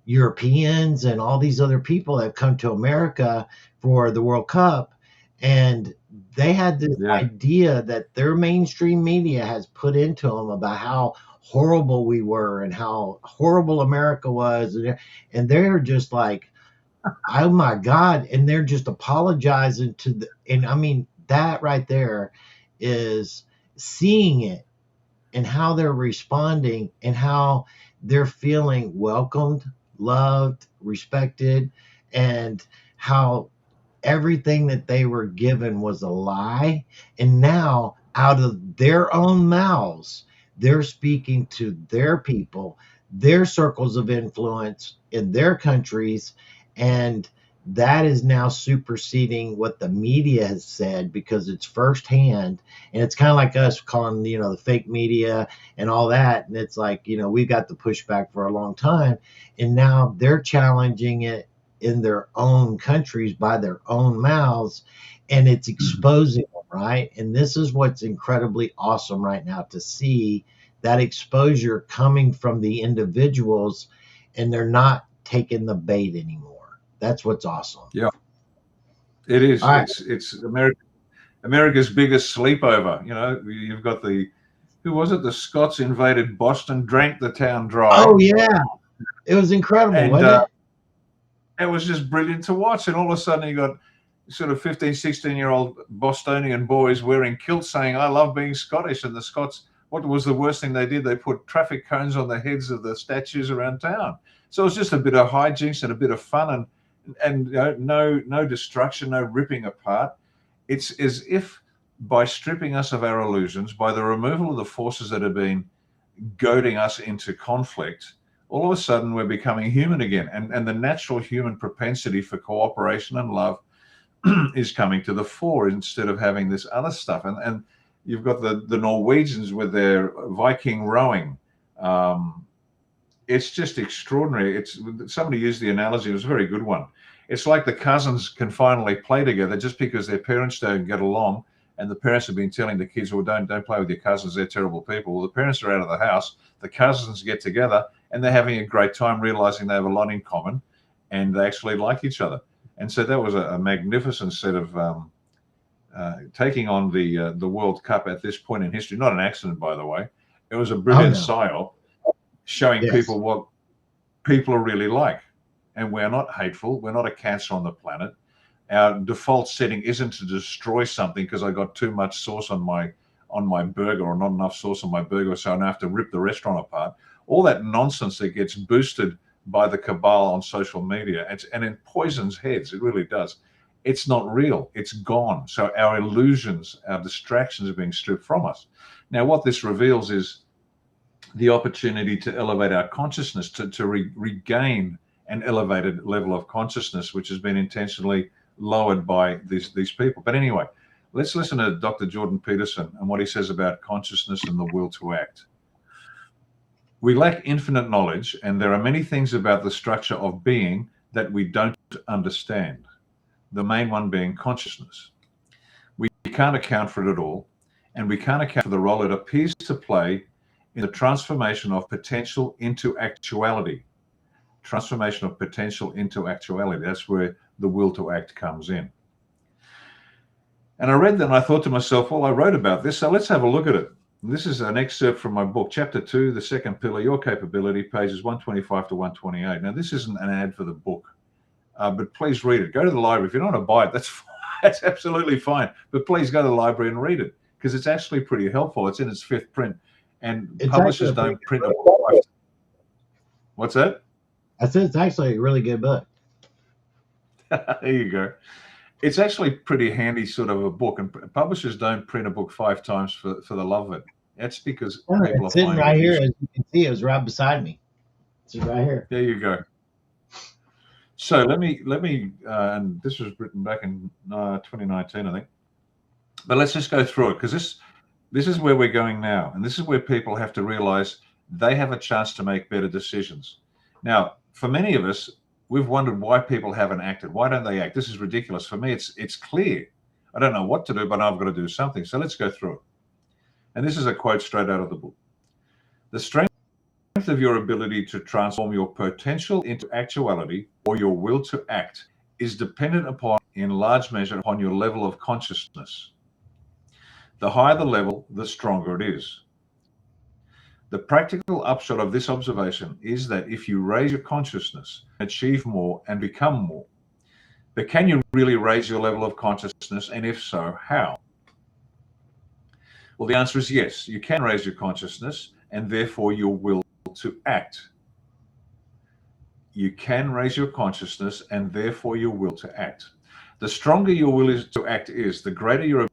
C: Europeans and all these other people that have come to America for the World Cup, and they had this idea that their mainstream media has put into them about how horrible we were and how horrible America was, and they're just like, oh my God. And they're just apologizing and I mean, that right there is seeing it and how they're responding and how they're feeling welcomed, loved, respected, and how everything that they were given was a lie. And now out of their own mouths, they're speaking to their people, their circles of influence in their countries. And that is now superseding what the media has said because it's firsthand. And it's kind of like us calling, the fake media and all that. And it's like, we've got the pushback for a long time. And now they're challenging it in their own countries by their own mouths. And it's exposing them, right? And this is what's incredibly awesome right now, to see that exposure coming from the individuals, and they're not taking the bait anymore. That's what's awesome.
D: Yeah, it is.
C: Right.
D: It's America's biggest sleepover. You've got the who was it? The Scots invaded Boston, drank the town dry.
C: Oh yeah, it was incredible,
D: And
C: wasn't it?
D: it was just brilliant to watch. And all of a sudden you got sort of 15, 16-year-old Bostonian boys wearing kilts saying, I love being Scottish. And the Scots, what was the worst thing they did? They put traffic cones on the heads of the statues around town. So it was just a bit of hijinks and a bit of fun, and you know, no destruction, no ripping apart. It's as if by stripping us of our illusions, by the removal of the forces that have been goading us into conflict, all of a sudden we're becoming human again. And the natural human propensity for cooperation and love is coming to the fore instead of having this other stuff. And you've got the Norwegians with their Viking rowing. It's just extraordinary. Somebody used the analogy, it was a very good one. It's like the cousins can finally play together just because their parents don't get along, and the parents have been telling the kids, well, don't play with your cousins, they're terrible people. Well, the parents are out of the house, the cousins get together, and they're having a great time realizing they have a lot in common, and they actually like each other. And so that was a magnificent set of taking on the World Cup at this point in history. Not an accident, by the way. It was a brilliant psyop showing people what people are really like. And we're not hateful. We're not a cancer on the planet. Our default setting isn't to destroy something because I got too much sauce on my burger or not enough sauce on my burger, so I don't have to rip the restaurant apart. All that nonsense that gets boosted by the cabal on social media, and it poisons heads. It really does. It's not real. It's gone. So our illusions, our distractions are being stripped from us. Now, what this reveals is the opportunity to elevate our consciousness, to regain an elevated level of consciousness, which has been intentionally lowered by these people. But anyway, let's listen to Dr. Jordan Peterson and what he says about consciousness and the will to act. We lack infinite knowledge, and there are many things about the structure of being that we don't understand. The main one being consciousness. We can't account for it at all, and we can't account for the role it appears to play in the transformation of potential into actuality. Transformation of potential into actuality. That's where the will to act comes in. And I read that and I thought to myself, well, I wrote about this, so let's have a look at it. And this is an excerpt from my book, Chapter 2, The Second Pillar, Your Capability, pages 125 to 128. Now, this isn't an ad for the book, but please read it. Go to the library. If you don't want to buy it, that's absolutely fine. But please go to the library and read it, because it's actually pretty helpful. It's in its 5th print. And publishers don't print a book. What's that?
C: I said it's actually a really good book.
D: There you go. It's actually pretty handy sort of a book, and publishers don't print a book 5 times for the love of it. That's because people are
C: sitting right here, as you can see. It was right beside me. It's right here.
D: There you go. So let me, and this was written back in 2019, I think. But let's just go through it, because this is where we're going now, and this is where people have to realize they have a chance to make better decisions. Now, for many of us, we've wondered why people haven't acted. Why don't they act? This is ridiculous. For me, it's clear. I don't know what to do, but I've got to do something. So let's go through it. And this is a quote straight out of the book. The strength of your ability to transform your potential into actuality, or your will to act, is dependent upon, in large measure, upon your level of consciousness. The higher the level, the stronger it is. The practical upshot of this observation is that if you raise your consciousness, achieve more and become more. But can you really raise your level of consciousness? And if so, how? Well, the answer is yes. You can raise your consciousness and therefore your will to act. You can raise your consciousness and therefore your will to act. The stronger your will is to act is, the greater your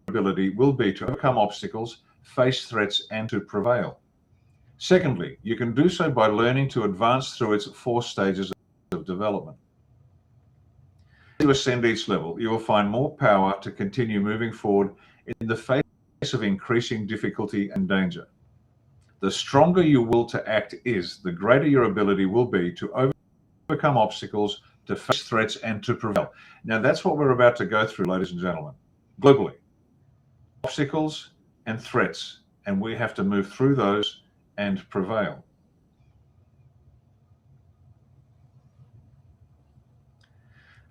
D: ability will be to overcome obstacles, face threats, and to prevail. Secondly, you can do so by learning to advance through its 4 stages of development. As you ascend each level, you will find more power to continue moving forward in the face of increasing difficulty and danger. The stronger your will to act is, the greater your ability will be to overcome obstacles, to face threats, and to prevail. Now, that's what we're about to go through, ladies and gentlemen, globally. Obstacles and threats, and we have to move through those and prevail.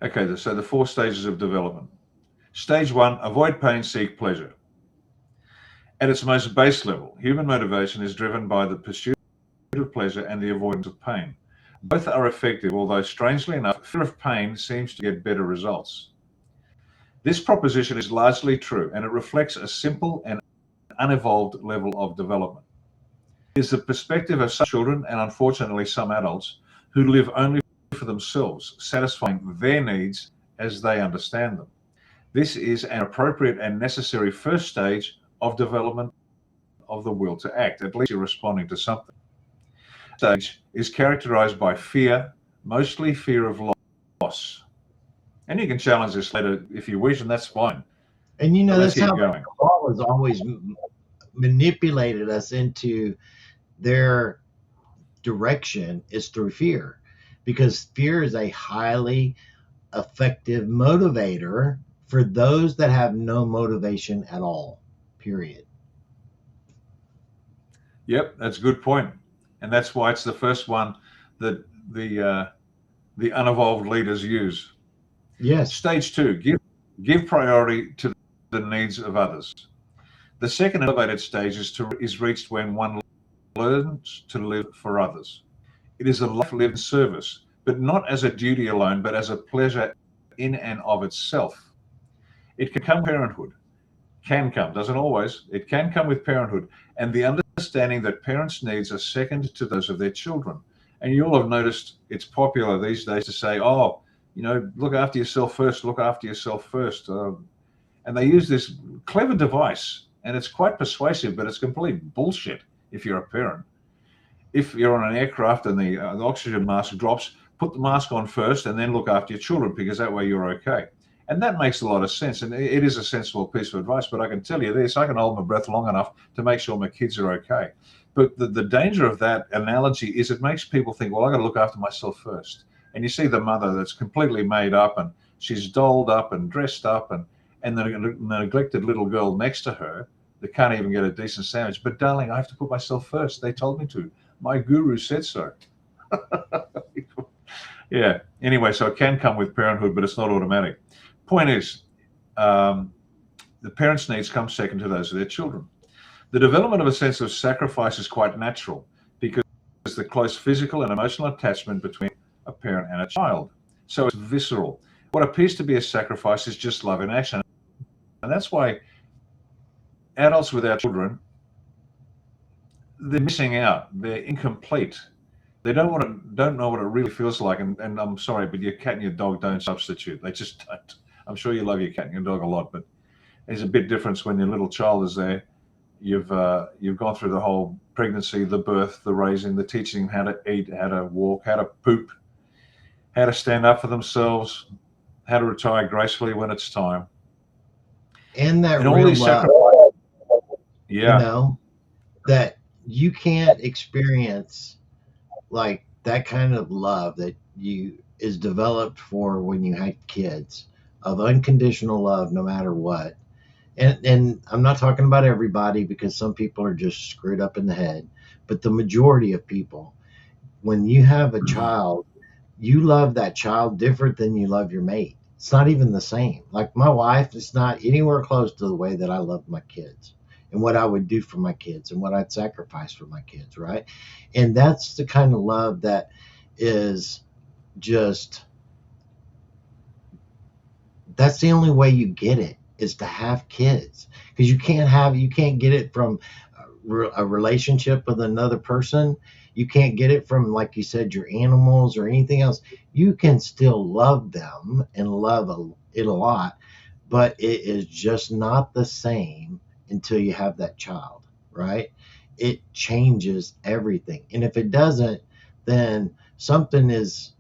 D: Okay, so the 4 stages of development. Stage 1, avoid pain, seek pleasure. At its most base level, human motivation is driven by the pursuit of pleasure and the avoidance of pain. Both are effective, although strangely enough, fear of pain seems to get better results. This proposition is largely true, and it reflects a simple and unevolved level of development. It is the perspective of some children, and unfortunately some adults, who live only for themselves, satisfying their needs as they understand them. This is an appropriate and necessary first stage of development of the will to act. At least you're responding to something. Stage is characterized by fear, mostly fear of loss. And you can challenge this later if you wish, and that's fine.
C: And you know,
D: But let's
C: that's
D: keep
C: how
D: going.
C: the law has always manipulated us into their direction, is through fear, because fear is a highly effective motivator for those that have no motivation at all, period.
D: Yep, that's a good point. And that's why it's the first one that the unevolved leaders use.
C: Yes.
D: Stage 2, give priority to the needs of others. The second elevated stage is reached when one learns to live for others. It is a life lived in service, but not as a duty alone, but as a pleasure in and of itself. It can come with parenthood. Doesn't always. It can come with parenthood and the understanding that parents' needs are second to those of their children. And you'll have noticed it's popular these days to say, oh, look after yourself first, look after yourself first. And they use this clever device, and it's quite persuasive, but it's complete bullshit if you're a parent. If you're on an aircraft and the oxygen mask drops, put the mask on first and then look after your children, because that way you're okay. And that makes a lot of sense. And it is a sensible piece of advice, but I can tell you this, I can hold my breath long enough to make sure my kids are okay. But the danger of that analogy is it makes people think, well, I got to look after myself first. And you see the mother that's completely made up and she's dolled up and dressed up, and the neglected little girl next to her that can't even get a decent sandwich. But darling, I have to put myself first. They told me to. My guru said so. Yeah. Anyway, so it can come with parenthood, but it's not automatic. Point is, the parents' needs come second to those of their children. The development of a sense of sacrifice is quite natural because there's the close physical and emotional attachment between a parent and a child. So it's visceral. What appears to be a sacrifice is just love in action. And that's why adults without children, they're missing out. They're incomplete. They don't know what it really feels like. And I'm sorry, but your cat and your dog don't substitute. They just don't. I'm sure you love your cat and your dog a lot, but there's a big difference when your little child is there. You've gone through the whole pregnancy, the birth, the raising, the teaching them how to eat, how to walk, how to poop, how to stand up for themselves, how to retire gracefully when it's time.
C: And that
D: And all
C: real
D: these
C: love,
D: sacrifices. Yeah.
C: That you can't experience like that kind of love that is developed for when you have kids, of unconditional love no matter what. And I'm not talking about everybody, because some people are just screwed up in the head, but the majority of people, when you have a child, you love that child different than you love your mate. It's not even the same. Like my wife, it's not anywhere close to the way that I love my kids and what I would do for my kids and what I'd sacrifice for my kids, right? And that's the kind of love that is just, that's the only way you get it, is to have kids, because you can't get it from a relationship with another person. You can't get it from, like you said, your animals or anything else. You can still love them and love it a lot, but it is just not the same until you have that child, right? It changes everything. And if it doesn't, then something is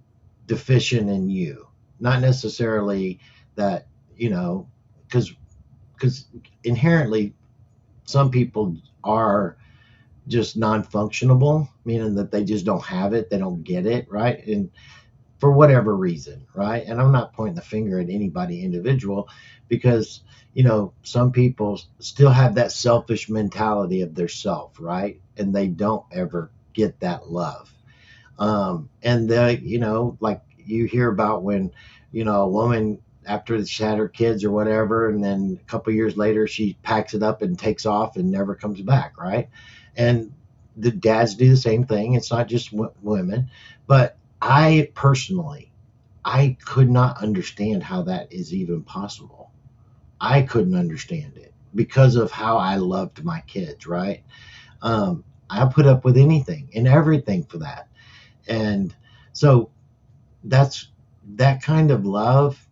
C: deficient in you. Not necessarily that, because inherently some people are just non-functionable, meaning that they just don't have it, they don't get it, right? And for whatever reason, right? And I'm not pointing the finger at anybody individual, because some people still have that selfish mentality of their self, right? And they don't ever get that love. And like you hear about when a woman after she had her kids or whatever, and then a couple years later she packs it up and takes off and never comes back, right? And the dads do the same thing. It's not just women, but I personally, I could not understand how that is even possible. I couldn't understand it because of how I loved my kids, right? I put up with anything and everything for that. And so that's that kind of love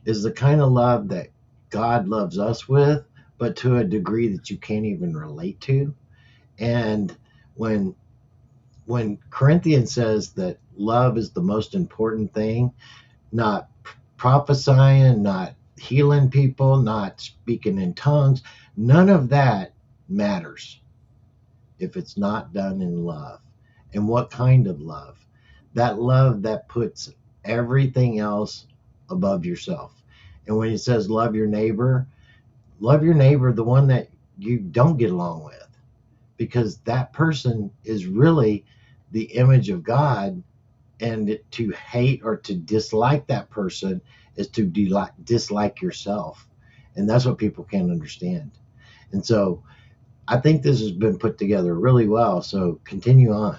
C: is the kind of love that God loves us with, but to a degree that you can't even relate to. And when Corinthians says that love is the most important thing, not prophesying, not healing people, not speaking in tongues, none of that matters if it's not done in love. And what kind of love? That love that puts everything else above yourself. And when it says love your neighbor, the one that you don't get along with, because that person is really the image of God. And to hate or to dislike that person is to dislike yourself. And that's what people can't understand. And so I think this has been put together really well. So continue on.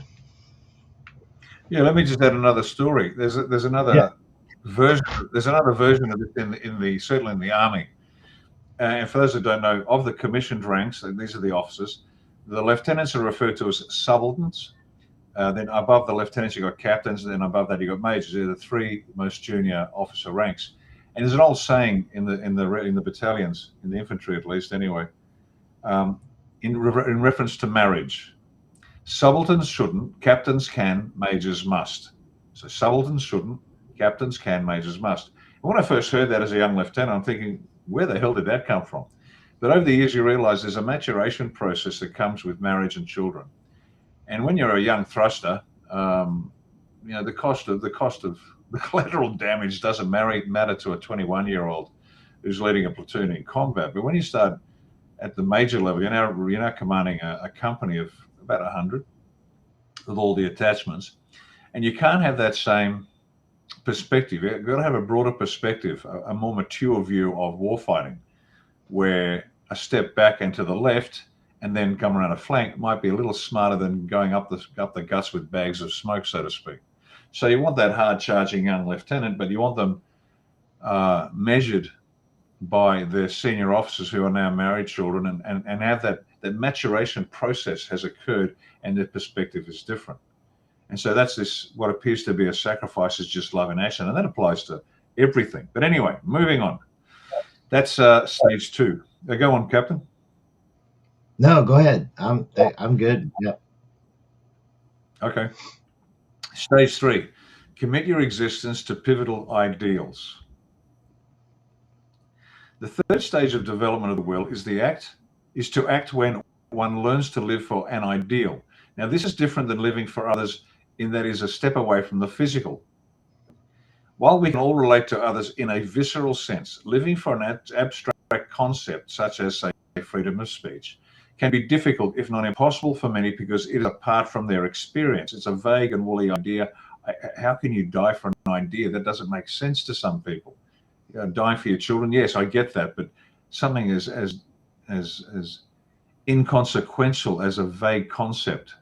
D: Yeah, let me just add another story. There's another version. There's another version of this in the certainly in the army. And for those who don't know, of the commissioned ranks, and these are the officers, the lieutenants are referred to as subalterns. Then above the lieutenants, you've got captains, and then above that, you've got majors. They're the three most junior officer ranks. And there's an old saying in the battalions, in the infantry at least, anyway, in reference to marriage. Subalterns shouldn't, captains can, majors must. So subalterns shouldn't, captains can, majors must. And when I first heard that as a young lieutenant, I'm thinking, where the hell did that come from? But over the years, you realize there's a maturation process that comes with marriage and children. And when you're a young thruster, the cost of the collateral damage doesn't matter to a 21-year-old who's leading a platoon in combat. But when you start at the major level, you're now commanding a company of about 100 with all the attachments, and you can't have that same perspective. You've got to have a broader perspective, a more mature view of warfighting, where a step back and to the left and then come around a flank might be a little smarter than going up the guts with bags of smoke, so to speak. So you want that hard charging young lieutenant, but you want them measured by their senior officers who are now married, children, and have that maturation process has occurred and their perspective is different. And so that's this, what appears to be a sacrifice is just love in action. And that applies to everything. But anyway, moving on. That's stage 2. Go on, Captain.
C: No, go ahead. I'm good. Yep.
D: Okay. Stage 3. Commit your existence to pivotal ideals. The third stage of development of the will is to act when one learns to live for an ideal. Now, this is different than living for others in that it is a step away from the physical. While we can all relate to others in a visceral sense, living for an abstract concept, such as, say, freedom of speech, can be difficult, if not impossible, for many because it is apart from their experience. It's a vague and woolly idea. How can you die for an idea? That doesn't make sense to some people. Dying for your children, yes, I get that, but something as inconsequential as a vague concept.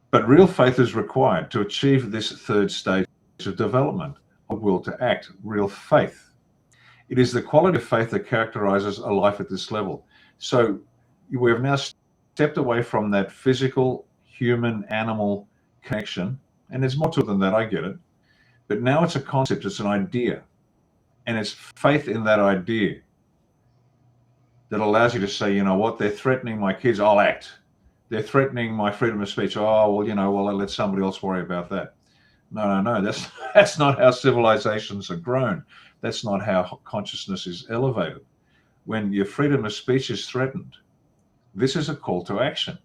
D: But real faith is required to achieve this third stage of development of will to act, real faith. It is the quality of faith that characterizes a life at this level. So we have now stepped away from that physical, human, animal connection, and there's more to it than that, I get it. But now it's a concept, it's an idea. And it's faith in that idea that allows you to say, you know what, they're threatening my kids, I'll act. They're threatening my freedom of speech. Oh, well, I'll let somebody else worry about that. No, that's not how civilizations are grown. That's not how consciousness is elevated. When your freedom of speech is threatened, this is a call to action.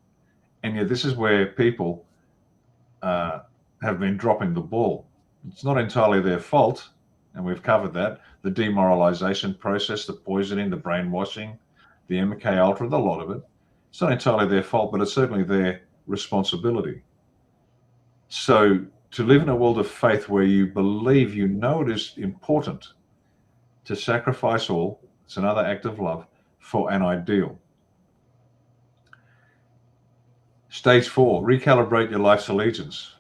D: And yet this is where people have been dropping the ball. It's not entirely their fault, and we've covered that. The demoralization process, the poisoning, the brainwashing, the MK Ultra, the lot of it. It's not entirely their fault, but it's certainly their responsibility. So to live in a world of faith where you believe, it is important to sacrifice all, it's another act of love, for an ideal. Stage 4, recalibrate your life's allegiance.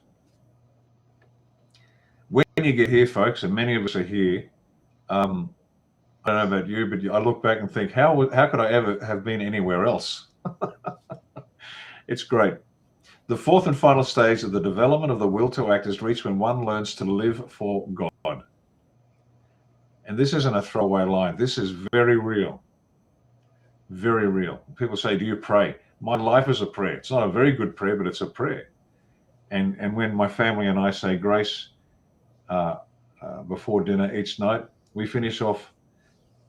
D: When you get here, folks, and many of us are here, I don't know about you, but I look back and think, how could I ever have been anywhere else? It's great. The fourth and final stage of the development of the will to act is reached when one learns to live for God. And this isn't a throwaway line. This is very real. Very real. People say, do you pray? My life is a prayer. It's not a very good prayer, but it's a prayer. And when my family and I say grace before dinner each night, we finish off,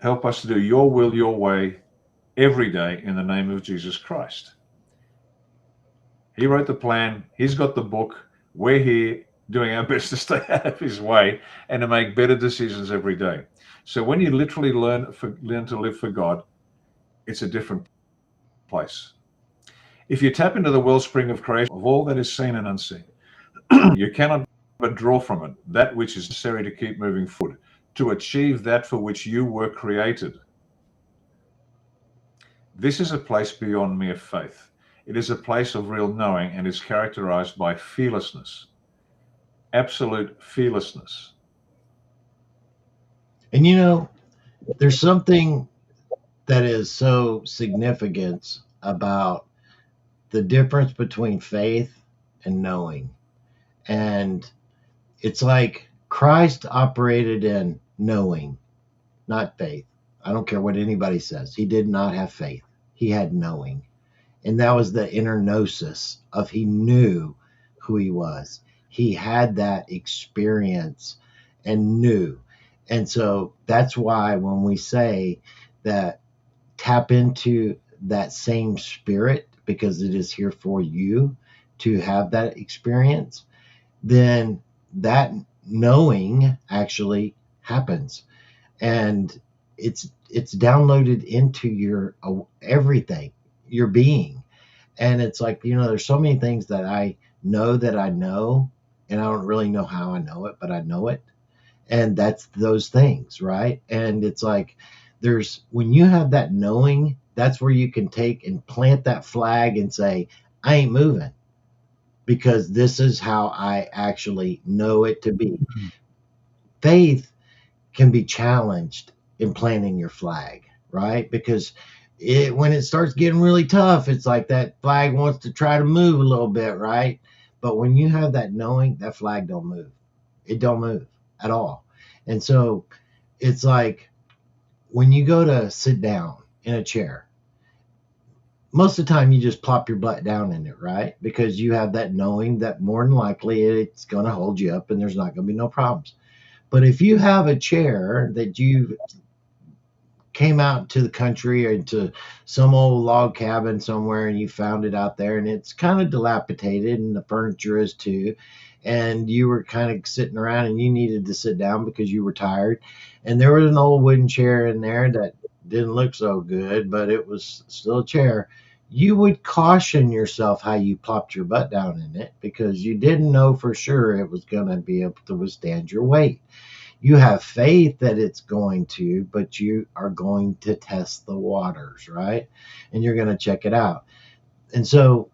D: help us to do your will, your way, every day in the name of Jesus Christ. He wrote the plan. He's got the book. We're here doing our best to stay out of his way and to make better decisions every day. So when you literally learn to live for God, it's a different place. If you tap into the wellspring of creation, of all that is seen and unseen, you cannot but draw from it that which is necessary to keep moving forward, to achieve that for which you were created. This is a place beyond mere faith. It is a place of real knowing and is characterized by fearlessness, absolute fearlessness.
C: And you know, there's something that is so significant about the difference between faith and knowing. And it's like Christ operated in knowing, not faith. I don't care what anybody says. He did not have faith. He had knowing. And that was the inner gnosis of he knew who he was. He had that experience and knew. And so that's why when we say that tap into that same spirit, because it is here for you to have that experience, then that knowing actually happens. And it's downloaded into your everything, your being. And it's like, you know, there's so many things that I know, and I don't really know how I know it, but I know it. And that's those things, right? And it's like, when you have that knowing, that's where you can take and plant that flag and say, I ain't moving, because this is how I actually know it to be. Mm-hmm. Faith can be challenged in planting your flag, right? Because when it starts getting really tough, it's like that flag wants to try to move a little bit, right? But when you have that knowing, that flag don't move. It don't move at all. And so it's like when you go to sit down in a chair, most of the time you just plop your butt down in it, right? Because you have that knowing that more than likely it's going to hold you up and there's not going to be no problems. But if you have a chair that you came out to the country or into some old log cabin somewhere and you found it out there and it's kind of dilapidated and the furniture is too, and you were kind of sitting around and you needed to sit down because you were tired, and there was an old wooden chair in there that didn't look so good, but it was still a chair, you would caution yourself how you plopped your butt down in it because you didn't know for sure it was going to be able to withstand your weight. You have faith that it's going to, but you are going to test the waters, right? And you're going to check it out. And so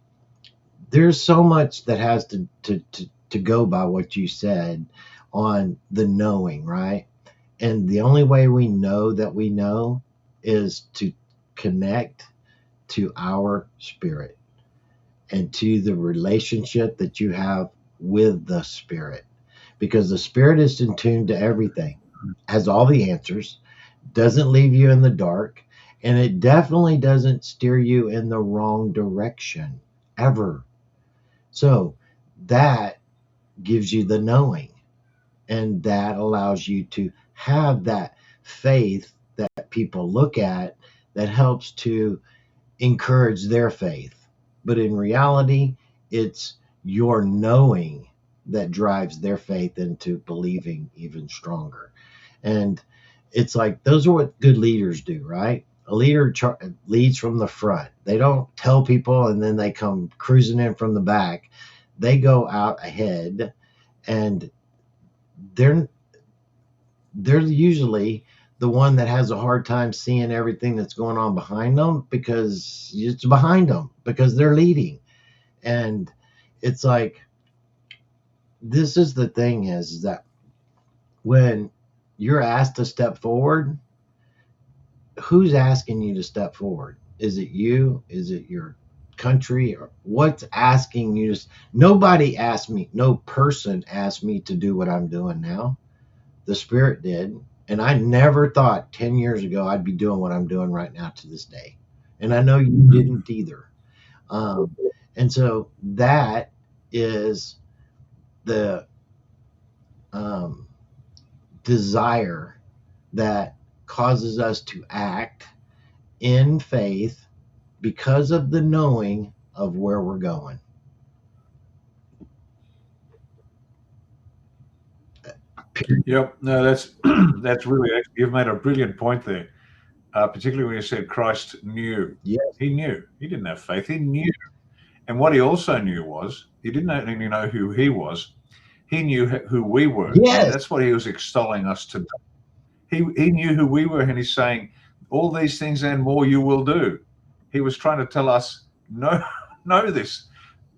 C: there's so much that has to go by what you said on the knowing, right? And the only way we know that we know is to connect to our spirit and to the relationship that you have with the spirit. Because the spirit is in tune to everything, has all the answers, doesn't leave you in the dark, and it definitely doesn't steer you in the wrong direction, ever. So that gives you the knowing, and that allows you to have that faith that people look at that helps to encourage their faith. But in reality, it's your knowing that drives their faith into believing even stronger. And it's like, those are what good leaders do, right? A leader leads from the front. They don't tell people and then they come cruising in from the back. They go out ahead, and they're usually the one that has a hard time seeing everything that's going on behind them, because it's behind them, because they're leading. And it's like, this is the thing, is that when you're asked to step forward, who's asking you to step forward? Is it you? Is it your country? Or what's asking you to? Nobody asked me, no person asked me to do what I'm doing now. The Spirit did. And I never thought 10 years ago I'd be doing what I'm doing right now to this day. And I know you didn't either. And so that is the desire that causes us to act in faith because of the knowing of where we're going.
D: Yep. No, that's that's really, you've made a brilliant point there. Particularly when you said Christ knew.
C: Yes.
D: He knew. He didn't have faith. He knew. And what he also knew was, he didn't only know who he was, he knew who we were.
C: Yes.
D: And that's what he was extolling us to do. He knew who we were, and he's saying, all these things and more you will do. He was trying to tell us, know this.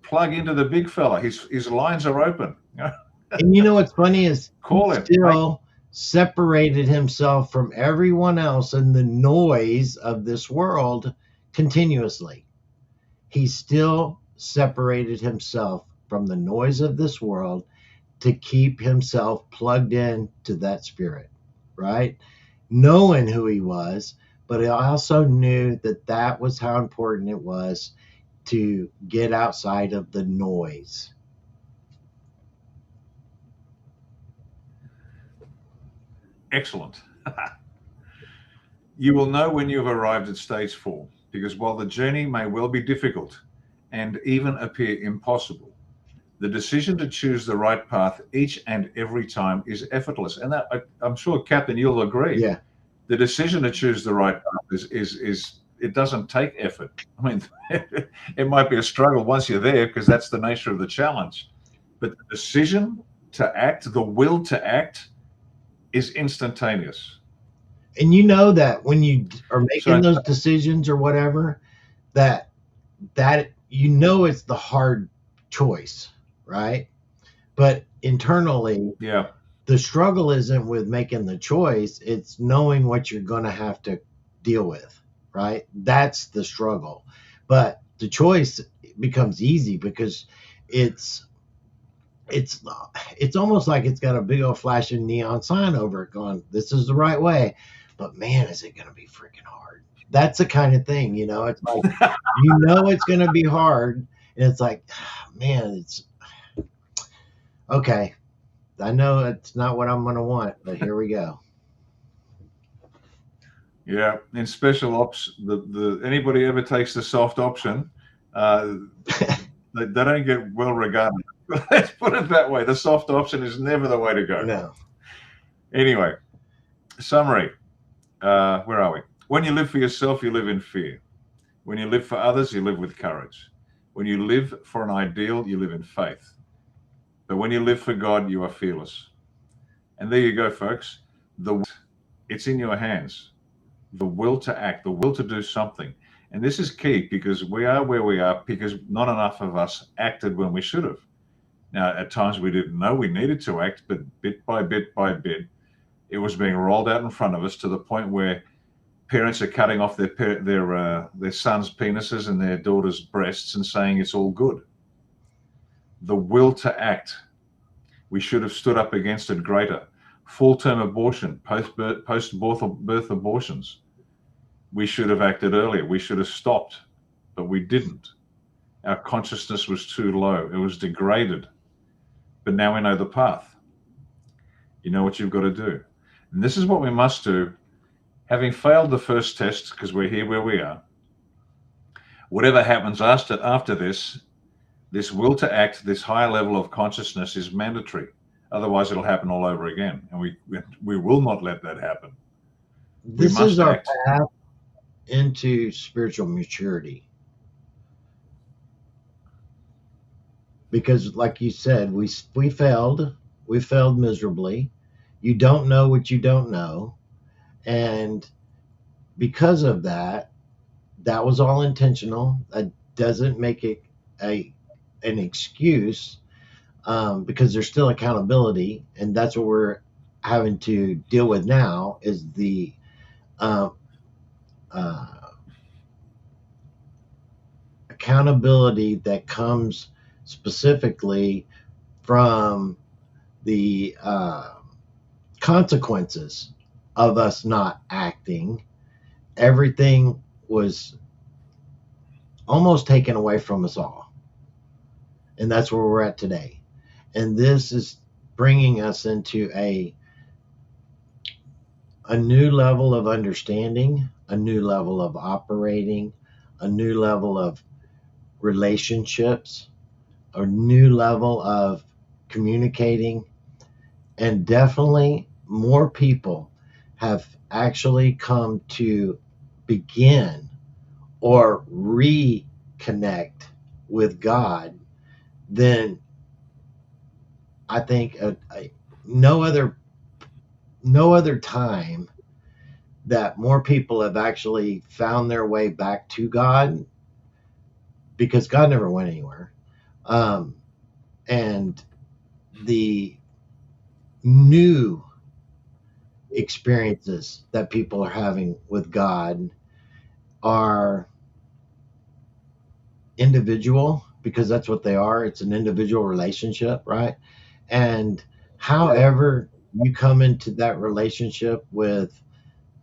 D: Plug into the big fella. His lines are open.
C: And you know what's funny is
D: Call
C: he
D: him.
C: still separated himself from everyone else in the noise of this world continuously. He still separated himself from the noise of this world to keep himself plugged in to that Spirit, right? Knowing who he was, but he also knew that that was how important it was to get outside of the noise.
D: Excellent. You will know when you have arrived at stage 4, because while the journey may well be difficult and even appear impossible, the decision to choose the right path each and every time is effortless. And that, I'm sure, Captain, you'll agree.
C: Yeah.
D: The decision to choose the right path is it doesn't take effort. I mean, it might be a struggle once you're there, because that's the nature of the challenge. But the decision to act, the will to act, is instantaneous.
C: And you know that when you are making those decisions or whatever, that you know it's the hard choice, right? But internally,
D: yeah,
C: the struggle isn't with making the choice, it's knowing what you're going to have to deal with, right? That's the struggle. But the choice becomes easy because it's almost like it's got a big old flashing neon sign over it going, this is the right way. But man, is it going to be freaking hard. That's the kind of thing, you know, it's like, you know, it's going to be hard. And it's like, man, it's okay. I know it's not what I'm going to want, but here we go.
D: Yeah. In special ops, the anybody ever takes the soft option, they don't get well regarded. Let's put it that way. The soft option is never the way to go.
C: No.
D: Anyway, summary. Where are we? When you live for yourself, you live in fear. When you live for others, you live with courage. When you live for an ideal, you live in faith. But when you live for God, you are fearless. And there you go, folks. It's in your hands. The will to act, the will to do something. And this is key, because we are where we are because not enough of us acted when we should have. Now, at times we didn't know we needed to act, but bit by bit by bit, it was being rolled out in front of us to the point where parents are cutting off their sons' penises and their daughters' breasts and saying it's all good. The will to act. We should have stood up against it greater. Full-term abortion, post-birth abortions. We should have acted earlier. We should have stopped, but we didn't. Our consciousness was too low. It was degraded. But now we know the path. You know what you've got to do. And this is what we must do. Having failed the first test, because we're here where we are, whatever happens after this will to act, this higher level of consciousness is mandatory. Otherwise, it'll happen all over again. And we will not let that happen.
C: This is our path into spiritual maturity. Because like you said, we failed miserably. You don't know what you don't know. And because of that, that was all intentional. That doesn't make it an excuse, because there's still accountability, and that's what we're having to deal with now is the uh, uh, accountability that comes specifically from the consequences of us not acting. Everything was almost taken away from us all. And that's where we're at today. And this is bringing us into a new level of understanding, a new level of operating, a new level of relationships, a new level of communicating, and definitely more people have actually come to begin or reconnect with God than I think no other no other time that more people have actually found their way back to God, because God never went anywhere. Um, and the new experiences that people are having with God are individual, because that's what they are. It's an individual relationship, right? And however you come into that relationship with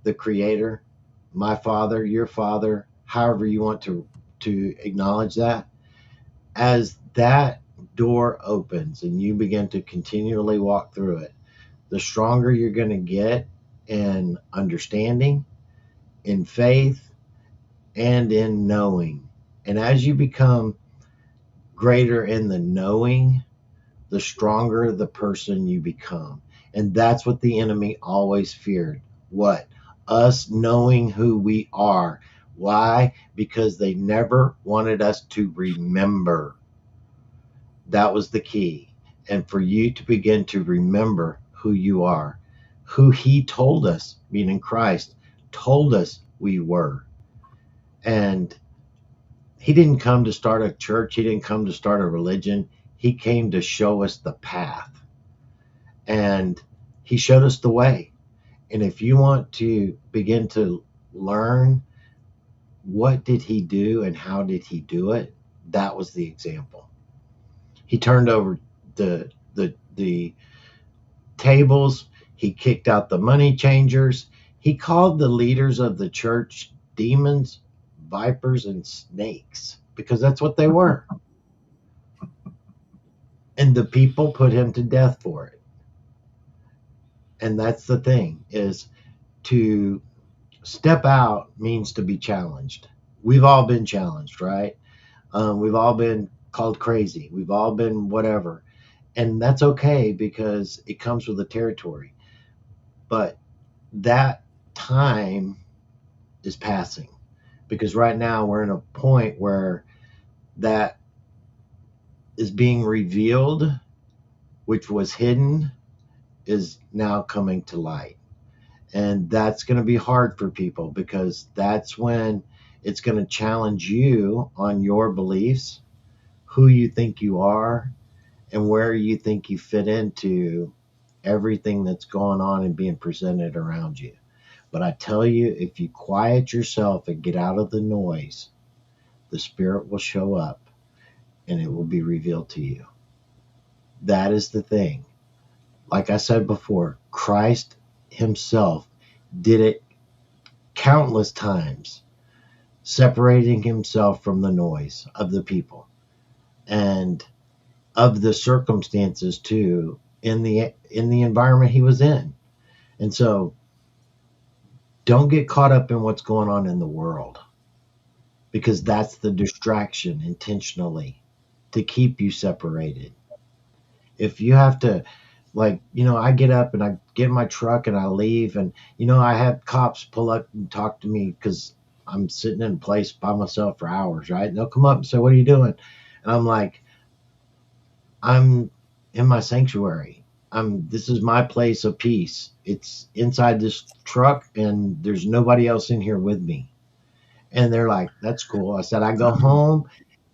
C: the Creator, my Father, your Father, however you want to acknowledge that, as that door opens and you begin to continually walk through it, the stronger you're going to get in understanding, in faith, and in knowing. And as you become greater in the knowing, the stronger the person you become. And that's what the enemy always feared. What? Us knowing who we are. Why? Because they never wanted us to remember. That was the key. And for you to begin to remember who you are, who he told us, meaning Christ, told us we were. And he didn't come to start a church. He didn't come to start a religion. He came to show us the path. And he showed us the way. And if you want to begin to learn what did he do and how did he do it, that was the example. He turned over the tables. He kicked out the money changers. He called the leaders of the church demons, vipers, and snakes, because that's what they were. And the people put him to death for it. And that's the thing, is to step out means to be challenged. We've all been challenged, right? We've all been called crazy. We've all been whatever. And that's okay, because it comes with the territory. But that time is passing, because right now we're in a point where that is being revealed, which was hidden, is now coming to light. And that's going to be hard for people, because that's when it's going to challenge you on your beliefs, who you think you are, and where you think you fit into everything that's going on and being presented around you. But I tell you, if you quiet yourself and get out of the noise, the Spirit will show up and it will be revealed to you. That is the thing. Like I said before, Christ himself did it countless times, separating himself from the noise of the people and of the circumstances too, in the environment he was in. And so don't get caught up in what's going on in the world, because that's the distraction intentionally to keep you separated. If you have to, like, I get up and I get in my truck and I leave, and I have cops pull up and talk to me because I'm sitting in a place by myself for hours, right? And they'll come up and say, "What are you doing?" And I'm like, "I'm in my sanctuary. This is my place of peace. It's inside this truck, and there's nobody else in here with me. And they're like, that's cool. I said, I go home.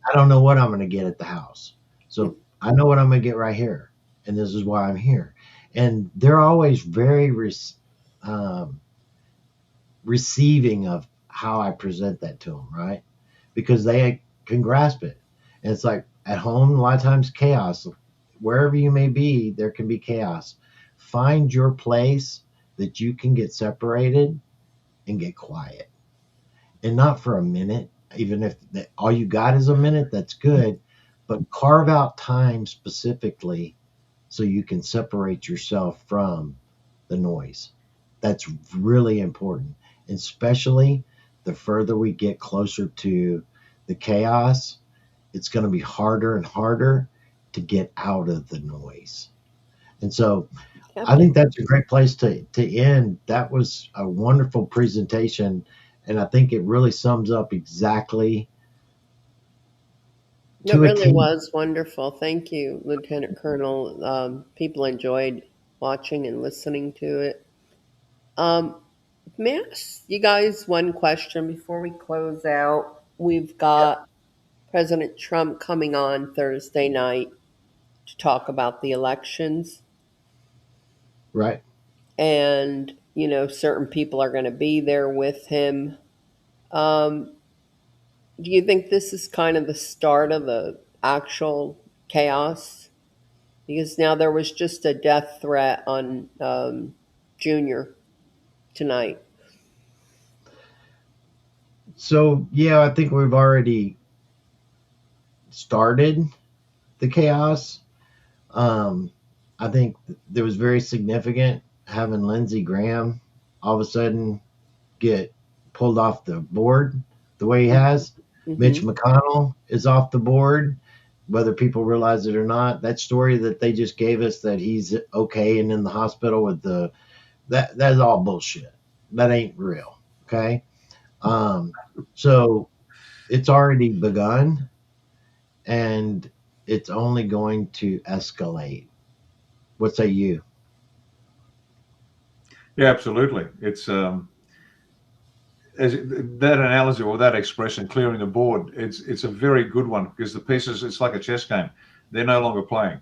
C: I don't know what I'm going to get at the house. So I know what I'm going to get right here. And this is why I'm here. And they're always very um, receiving of how I present that to them, right? Because they can grasp it. And it's like at home, a lot of times chaos. Wherever you may be, there can be chaos. Find your place that you can get separated and get quiet. And not for a minute, even if all you got is a minute, that's good. But carve out time specifically so you can separate yourself from the noise. That's really important, especially the further we get closer to the chaos, it's going to be harder and harder to get out of the noise. And so I think that's a great place to end. That was a wonderful presentation. And I think it really sums up exactly
B: It
C: to a
B: really
C: T.
B: was wonderful. Thank you, Lieutenant Colonel. People enjoyed watching and listening to it. Um, may I ask you guys one question before we close out? We've got President Trump coming on Thursday night to talk about the elections,
C: Right?
B: and certain people are going to be there with him. Um, do you think this is kind of the start of the actual chaos? Because now there was just a death threat on Junior tonight.
C: So, yeah, I think we've already started the chaos. Um, I think there was very significant having Lindsey Graham all of a sudden get pulled off the board the way he has. Mitch
B: Mm-hmm.
C: McConnell is off the board, whether people realize it or not. That story that they just gave us that he's okay and in the hospital with that's all bullshit. That ain't real. Okay. Um, so it's already begun, and it's only going to escalate. What say you?
D: Yeah, absolutely. It's that analogy or that expression, clearing the board. It's a very good one because the pieces. It's like a chess game. They're no longer playing.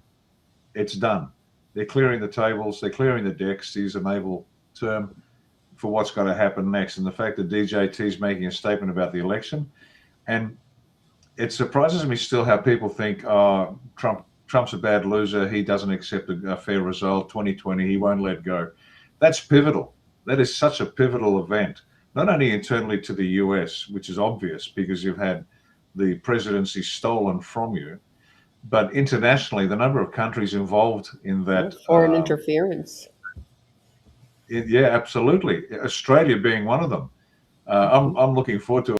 D: It's done. They're clearing the tables. They're clearing the decks, to use a naval term, for what's going to happen next. And the fact that DJT is making a statement about the election, and it surprises me still how people think, oh, Trump's a bad loser. He doesn't accept a fair result. 2020, he won't let go. That's pivotal. That is such a pivotal event, not only internally to the US, which is obvious because you've had the presidency stolen from you, but internationally, the number of countries involved in that.
B: Foreign interference.
D: Yeah, absolutely. Australia being one of them. I'm looking forward to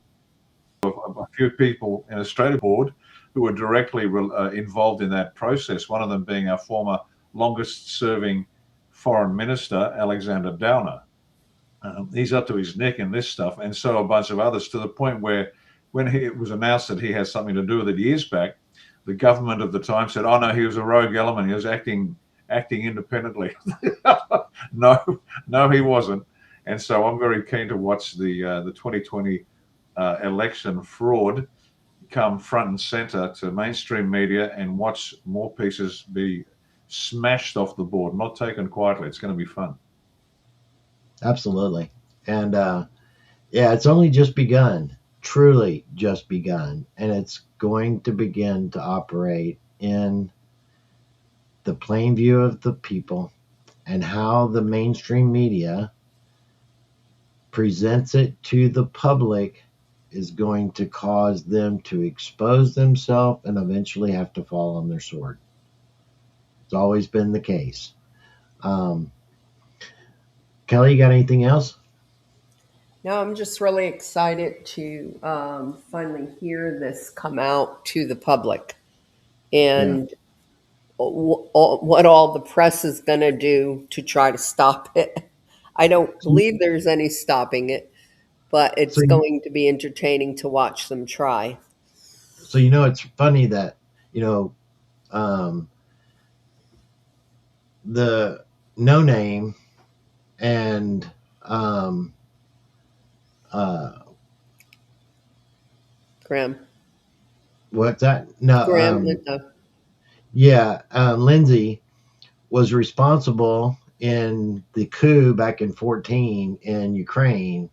D: a few people in Australia board who were directly involved in that process. One of them being our former longest-serving foreign minister, Alexander Downer. He's up to his neck in this stuff, and so a bunch of others, to the point where when it was announced that he has something to do with it years back, the government of the time said, "Oh no, he was a rogue element. He was acting independently." No, he wasn't. And so I'm very keen to watch the 2020 election fraud come front and center to mainstream media and watch more pieces be smashed off the board, not taken quietly. It's going to be fun.
C: Absolutely. And yeah, it's only just begun, truly just begun. And it's going to begin to operate in the plain view of the people and how the mainstream media presents it to the public is going to cause them to expose themselves and eventually have to fall on their sword. It's always been the case. Kelly, you got anything else?
B: No, I'm just really excited to finally hear this come out to the public,
C: Yeah.
B: and what all the press is going to do to try to stop it. I don't
C: So,
B: believe there's any stopping it, but
C: so,
B: it's going to be entertaining to watch them try.
C: so it's funny that, you know, um, the No Name and um, uh,
B: Graham.
C: what's that? No,
B: Graham.
C: yeah, Lindsay was responsible in the coup back in 14 in Ukraine,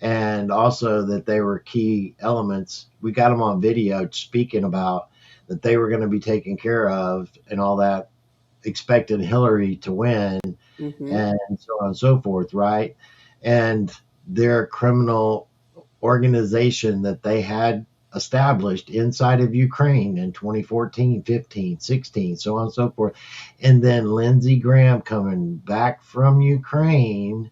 C: and also that they were key elements. We got them on video speaking about that they were going to be taken care of and all that, expected Hillary to win
B: Mm-hmm.
C: and so on and so forth, right? And their criminal organization that they had established inside of Ukraine in 2014, 15, 16, so on and so forth. And then Lindsey Graham coming back from Ukraine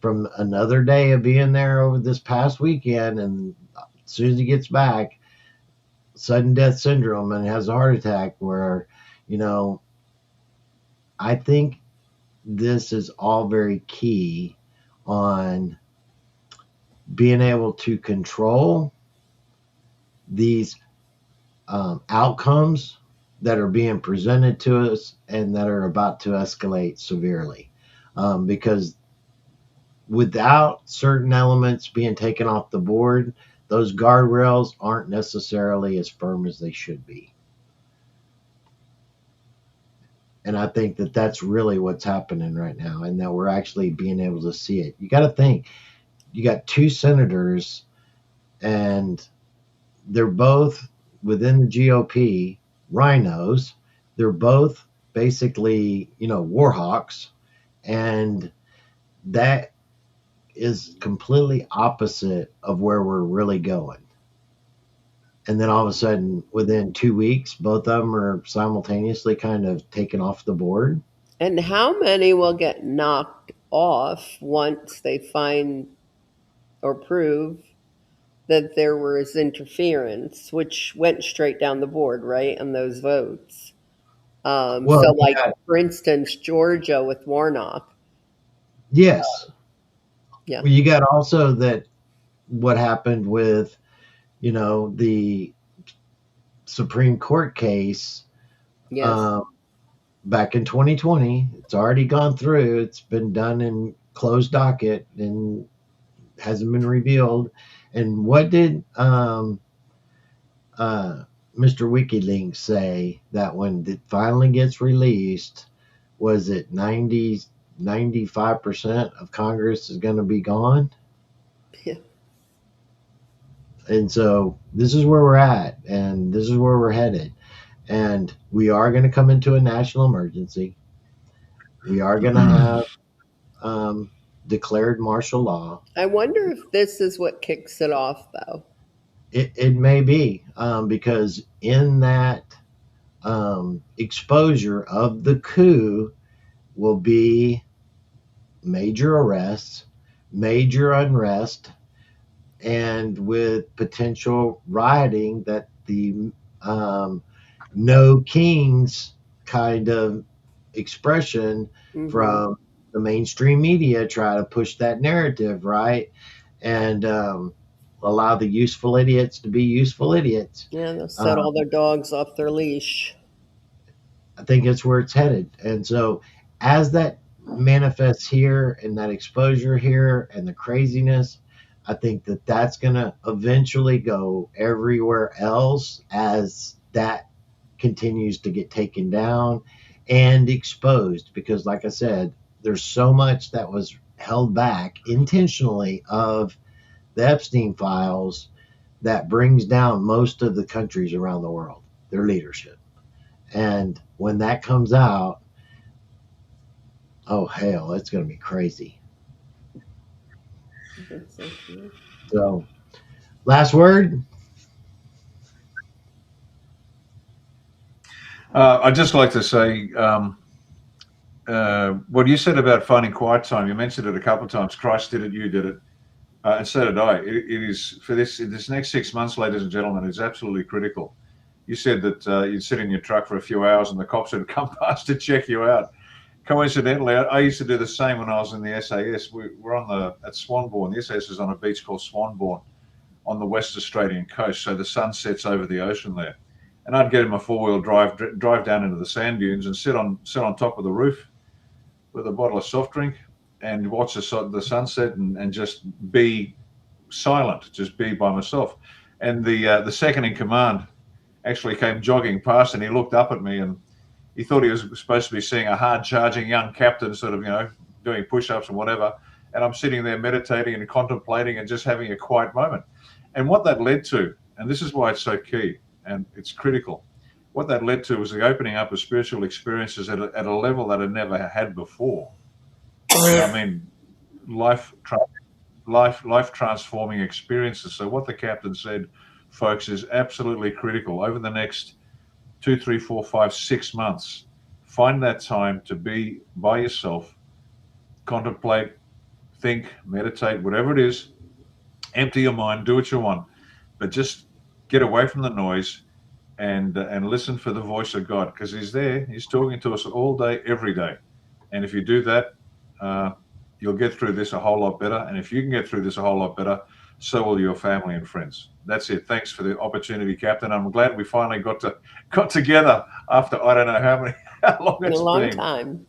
C: from another day of being there over this past weekend. And as soon as he gets back, sudden death syndrome and has a heart attack where, you know, I think this is all very key on being able to control these outcomes that are being presented to us and that are about to escalate severely. Because without certain elements being taken off the board, those guardrails aren't necessarily as firm as they should be. And I think that that's really what's happening right now, and that we're actually being able to see it. You got to think, you got two senators, and they're both within the GOP rhinos. They're both basically, war hawks, and that is completely opposite of where we're really going. And then all of a sudden, within 2 weeks, both of them are simultaneously kind of taken off the board.
B: And how many will get knocked off once they find or prove that there was interference, which went straight down the board, right, on those votes?
C: Well,
B: So, like, for instance, Georgia with Warnock.
C: yes.
B: Yeah.
C: Well, you got also that what happened with, the Supreme Court case
B: Yes.
C: back in 2020. It's already gone through. It's been done in closed docket and hasn't been revealed. And what did Mr. WikiLeaks say that when it finally gets released, was it 95% of Congress is going to be gone?
B: Yeah.
C: And so this is where we're at, and this is where we're headed. And we are going to come into a national emergency. We are going to have declared martial law.
B: I wonder if this is what kicks it off, though.
C: It may be because in that exposure of the coup will be major arrests, major unrest, and with potential rioting that the no kings kind of expression
B: Mm-hmm.
C: from the mainstream media try to push that narrative, right? And allow the useful idiots to be useful idiots.
B: Yeah, they'll set all their dogs off their leash.
C: I think it's where it's headed. And so as that manifests here and that exposure here and the craziness, I think that that's going to eventually go everywhere else as that continues to get taken down and exposed. Because, like I said, there's so much that was held back intentionally of the Epstein files that brings down most of the countries around the world, their leadership. And when that comes out, oh hell, it's going to be crazy. So, last word.
D: I'd just like to say what you said about finding quiet time. You mentioned it a couple of times. Christ did it, you did it, and so did I. It is for this next 6 months, ladies and gentlemen. It's absolutely critical. You said that you'd sit in your truck for a few hours and the cops would come past to check you out. Coincidentally, I used to do the same when I was in the SAS. We're at Swanbourne. The SAS is on a beach called Swanbourne on the West Australian coast. So the sun sets over the ocean there. And I'd get in my four-wheel drive down into the sand dunes and sit on top of the roof with a bottle of soft drink and watch the sunset and just be silent, just be by myself. And the second in command actually came jogging past, and he looked up at me, and he thought he was supposed to be seeing a hard charging young captain, sort of, doing push-ups and whatever. And I'm sitting there meditating and contemplating and just having a quiet moment. And what that led to, and this is why it's so key and it's critical, what that led to was the opening up of spiritual experiences at a level that I never had before. I mean, life transforming experiences. So what the captain said, folks, is absolutely critical. Over the next 2, 3, 4, 5, 6 months, find that time to be by yourself, contemplate, think, meditate, whatever it is. Empty your mind, do what you want, but just get away from the noise and listen for the voice of God, because He's there. He's talking to us all day, every day. And if you do that, you'll get through this a whole lot better. And if you can get through this a whole lot better, so will your family and friends. That's it. Thanks for the opportunity, Captain. I'm glad we finally got together after I don't know how long
B: Been
D: it's
B: a long
D: been.
B: time.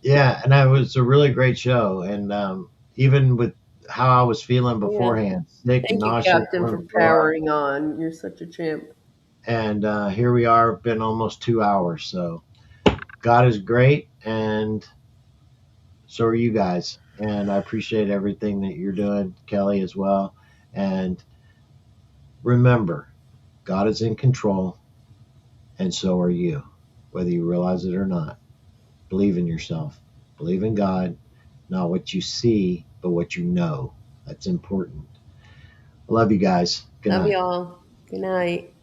C: Yeah, and it was a really great show. And even with how I was feeling beforehand, sick,
B: Thank you,
C: nauseous,
B: Captain, for powering on. You're such a champ.
C: and here we are, been almost 2 hours. So God is great, and so are you guys. And I appreciate everything that you're doing, Kelly, as well. And remember, God is in control, and so are you, whether you realize it or not. Believe in yourself. Believe in God, not what you see, but what you know. That's important. I love you guys. Good
B: Love
C: night.
B: y'all. Good night.